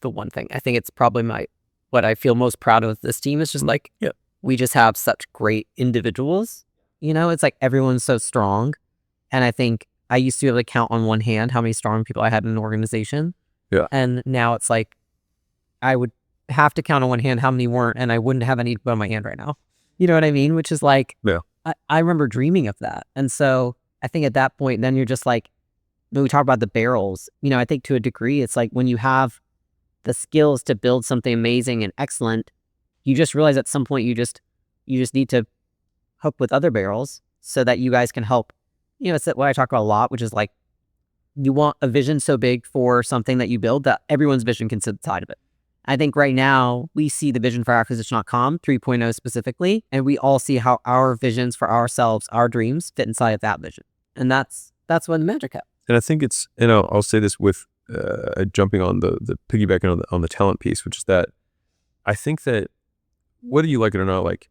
the one thing. I think it's probably what I feel most proud of with this team is just like, we just have such great individuals. It's like everyone's so strong. And I think I used to be able to count on one hand how many strong people I had in an organization. Yeah. And now it's like, I would have to count on one hand how many weren't, and I wouldn't have any to put on my hand right now. You know what I mean? Which is like, Yeah. I remember dreaming of that. And so I think at that point, then you're just like, when we talk about the barrels, I think to a degree, it's like when you have the skills to build something amazing and excellent, you just realize at some point you just need to hook with other barrels so that you guys can help. It's what I talk about a lot, which is like, you want a vision so big for something that you build that everyone's vision can sit inside of it. I think right now we see the vision for acquisition.com 3.0 specifically, and we all see how our visions for ourselves, our dreams fit inside of that vision. And that's when the magic happens. And I think it's, I'll say this with jumping on the piggybacking on the talent piece, which is that I think that whether you like it or not, like,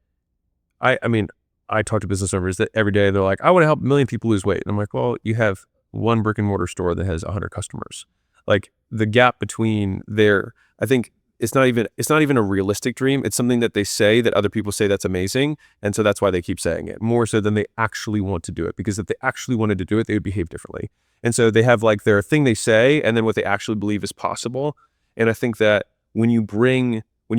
I mean, I talk to business owners that every day they're like, I want to help 1 million people lose weight. And I'm like, well, you have one brick and mortar store that has 100 customers. Like the gap between there, I think it's not even a realistic dream. It's something that they say that other people say that's amazing. And so that's why they keep saying it more so than they actually want to do it. Because if they actually wanted to do it, they would behave differently. And so they have like their thing they say and then what they actually believe is possible. And I think that when you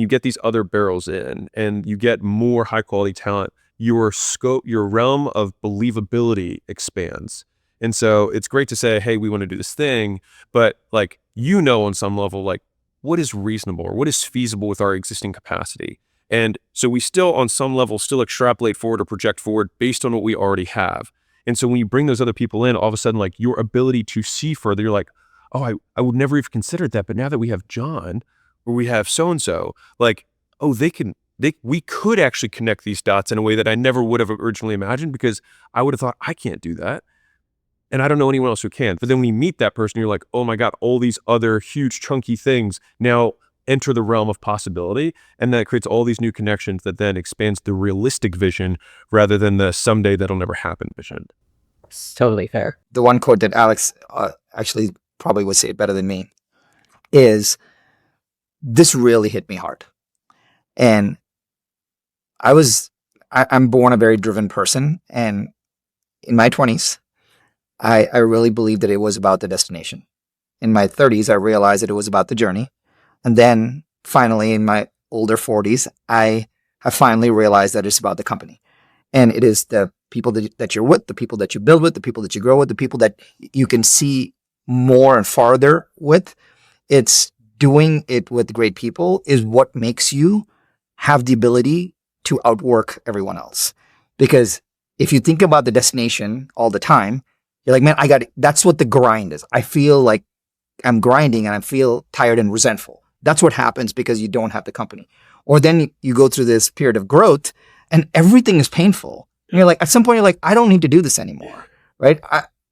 get these other barrels in and you get more high quality talent, your scope, your realm of believability expands. And so it's great to say, hey, we want to do this thing, but like, on some level, like what is reasonable or what is feasible with our existing capacity. And so we still on some level still extrapolate forward or project forward based on what we already have. And so when you bring those other people in, all of a sudden, like your ability to see further, you're like, oh, I would never have considered that. But now that we have John or we have so-and-so, like, oh, we could actually connect these dots in a way that I never would have originally imagined because I would have thought I can't do that. And I don't know anyone else who can. But then when you meet that person, you're like, oh my God, all these other huge chunky things now enter the realm of possibility. And that creates all these new connections that then expands the realistic vision rather than the someday that'll never happen vision. It's totally fair. The one quote that Alex actually probably would say it better than me is, this really hit me hard. And I'm born a very driven person. And in my 20s, I really believed that it was about the destination. In my 30s, I realized that it was about the journey. And then finally, in my older 40s, I have finally realized that it's about the company. And it is the people that you're with, the people that you build with, the people that you grow with, the people that you can see more and farther with. It's doing it with great people is what makes you have the ability to outwork everyone else. Because if you think about the destination all the time, you're like, man, I got it. That's what the grind is. I feel like I'm grinding and I feel tired and resentful. That's what happens because you don't have the company. Or then you go through this period of growth and everything is painful. And you're like, at some point, you're like, I don't need to do this anymore. Right.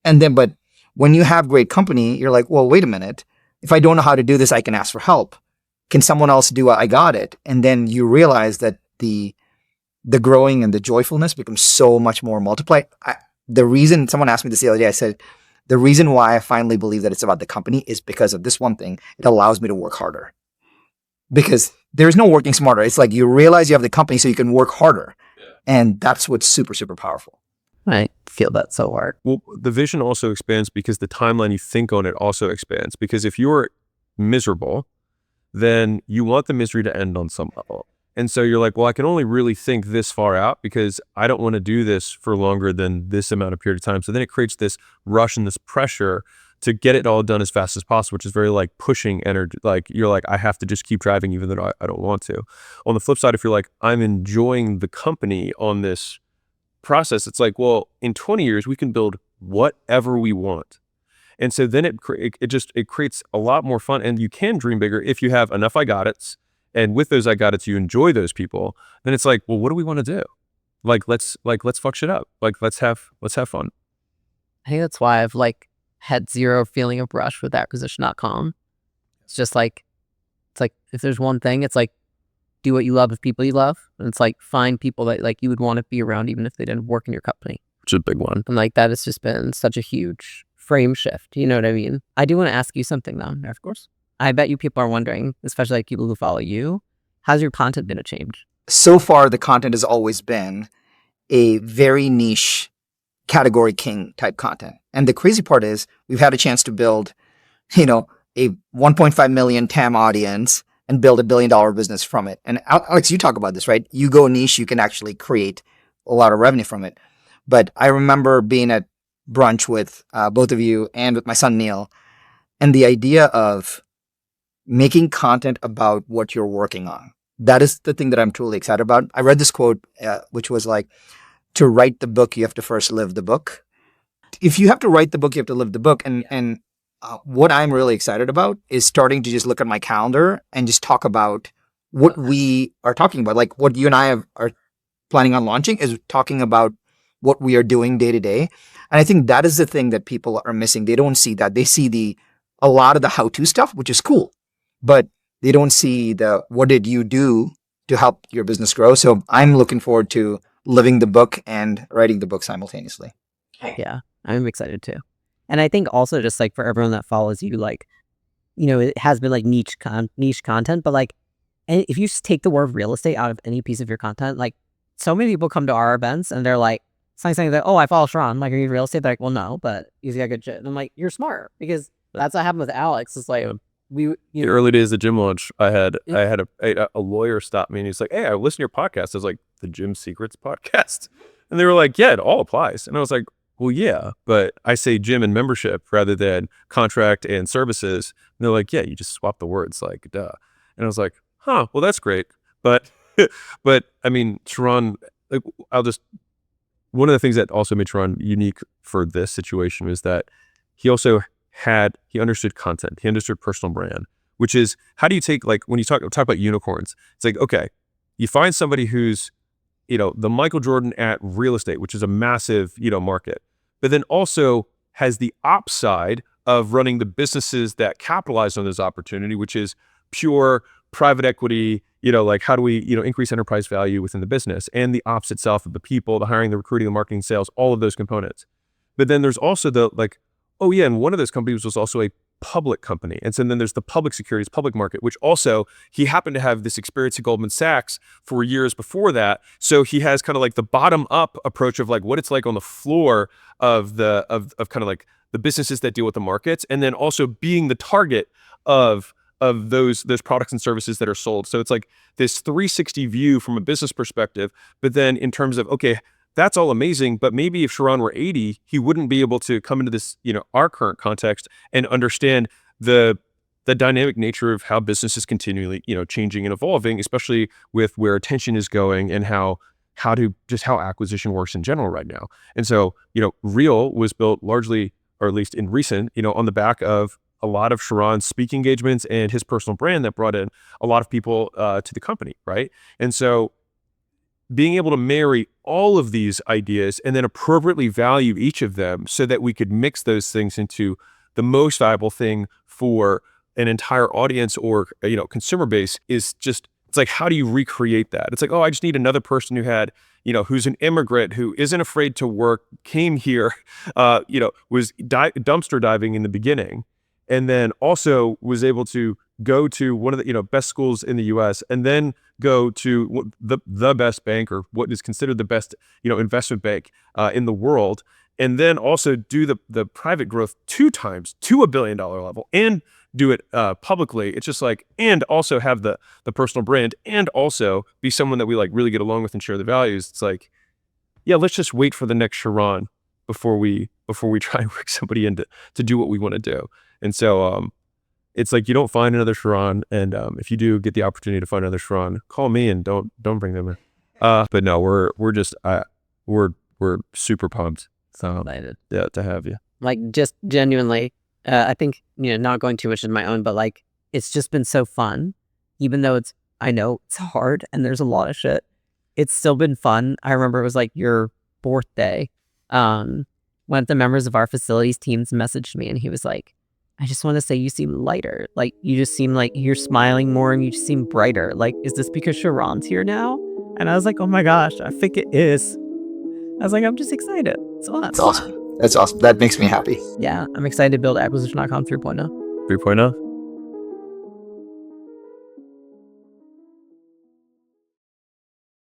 But when you have great company, you're like, well, wait a minute. If I don't know how to do this, I can ask for help. Can someone else do it? I got it. And then you realize that the growing and the joyfulness becomes so much more multiplied. The reason someone asked me this the other day, I said, the reason why I finally believe that it's about the company is because of this one thing. It allows me to work harder. Because there's no working smarter. It's like you realize you have the company so you can work harder. And that's what's super, super powerful. I feel that so hard. Well, the vision also expands because the timeline you think on it also expands. Because if you're miserable, then you want the misery to end on some level. And so you're like, well, I can only really think this far out because I don't want to do this for longer than this amount of period of time. So then it creates this rush and this pressure to get it all done as fast as possible, which is very like pushing energy. Like you're like, I have to just keep driving even though I don't want to. On the flip side, if you're like, I'm enjoying the company on this process, it's like, well, in 20 years, we can build whatever we want. And so then it creates a lot more fun, and you can dream bigger if you have enough I got it's. And with those I got it, you enjoy those people. Then it's like, well, what do we want to do? Let's fuck shit up. Let's have fun. I think that's why I've had zero feeling of rush with acquisition.com. It's just it's like if there's one thing, it's like do what you love with people you love, and it's like find people that you would want to be around even if they didn't work in your company. Which is a big one. And that has just been such a huge frame shift. You know what I mean? I do want to ask you something though. Of course. I bet you people are wondering, especially people who follow you, how's your content been a change? So far, the content has always been a very niche category king type content. And the crazy part is we've had a chance to build, a 1.5 million TAM audience and build $1 billion business from it. And Alex, you talk about this, right? You go niche, you can actually create a lot of revenue from it. But I remember being at brunch with both of you and with my son Neil, and the idea of making content about what you're working on. That is the thing that I'm truly excited about. I read this quote, which was like, to write the book, you have to first live the book. If you have to write the book, you have to live the book. And what I'm really excited about is starting to just look at my calendar and just talk about what we are talking about. Like what you and I are planning on launching is talking about what we are doing day to day. And I think that is the thing that people are missing. They don't see that. They see a lot of the how-to stuff, which is cool, but they don't see what did you do to help your business grow. So I'm looking forward to living the book and writing the book simultaneously. Yeah, I'm excited too. And I think also just like for everyone that follows you, like, you know, it has been like niche content, but like, if you just take the word real estate out of any piece of your content, like so many people come to our events and they're like, saying that, oh, I follow Sharran. I'm like, are you real estate? They're like, well, no, but he's got good shit. And I'm like, you're smart, because that's what happened with Alex. It's like, the early days of Gym Launch, I had a lawyer stop me and he's like, hey, I listened to your podcast. I was like, the Gym Secrets podcast? And they were like, yeah, it all applies. And I was like, well, yeah, but I say gym and membership rather than contract and services. And they're like, yeah, you just swap the words, like, duh. And I was like, huh, well, that's great. But I mean, Sharran, like, one of the things that also made Sharran unique for this situation was that he understood content. He understood personal brand, which is, how do you take, like, when you talk about unicorns, it's like, okay, you find somebody who's, you know, the Michael Jordan at real estate, which is a massive, you know, market, but then also has the ops side of running the businesses that capitalize on this opportunity, which is pure private equity, you know, like how do we, you know, increase enterprise value within the business, and the ops itself of the people, the hiring, the recruiting, the marketing, sales, all of those components. But then there's also the, like, oh yeah, and one of those companies was also a public company. And so then there's the public securities, public market, which also he happened to have this experience at Goldman Sachs for years before that. So he has kind of like the bottom up approach of like what it's like on the floor of kind of like the businesses that deal with the markets, and then also being the target of those products and services that are sold. So it's like this 360 view from a business perspective, but then in terms of, okay, that's all amazing, but maybe if Sharran were 80, he wouldn't be able to come into this, you know, our current context and understand the dynamic nature of how business is continually, you know, changing and evolving, especially with where attention is going and how acquisition works in general right now. And so, you know, Reel was built largely, or at least in recent, you know, on the back of a lot of Sharran's speaking engagements and his personal brand that brought in a lot of people to the company, right? And so being able to marry all of these ideas and then appropriately value each of them so that we could mix those things into the most valuable thing for an entire audience or, you know, consumer base is just, it's like, how do you recreate that? It's like, oh, I just need another person who had, you know, who's an immigrant, who isn't afraid to work, came here, you know, was dumpster diving in the beginning, and then also was able to go to one of the, you know, best schools in the US, and then go to the best bank, or what is considered the best, you know, investment bank in the world, and then also do the private growth 2 times to $1 billion level, and do it publicly. It's just like, and also have the personal brand, and also be someone that we like really get along with and share the values. It's like, yeah, let's just wait for the next Sharran before we try and work somebody in to do what we want to do. And so it's like, you don't find another Sharran, and if you do get the opportunity to find another Sharran, call me and don't bring them in. But no, we're just we're super pumped. So excited. Yeah, to have you. Like, just genuinely, I think, you know, not going too much in my own, but like, it's just been so fun, even though I know it's hard and there's a lot of shit. It's still been fun. I remember it was like your 4th day. One of the members of our facilities teams messaged me and he was like, I just want to say you seem lighter. Like, you just seem like you're smiling more and you just seem brighter. Like, is this because Sharran's here now? And I was like, oh my gosh, I think it is. I was like, I'm just excited. It's fun. That's awesome. That's awesome. That makes me happy. Yeah, I'm excited to build Acquisition.com 3.0. 3.0?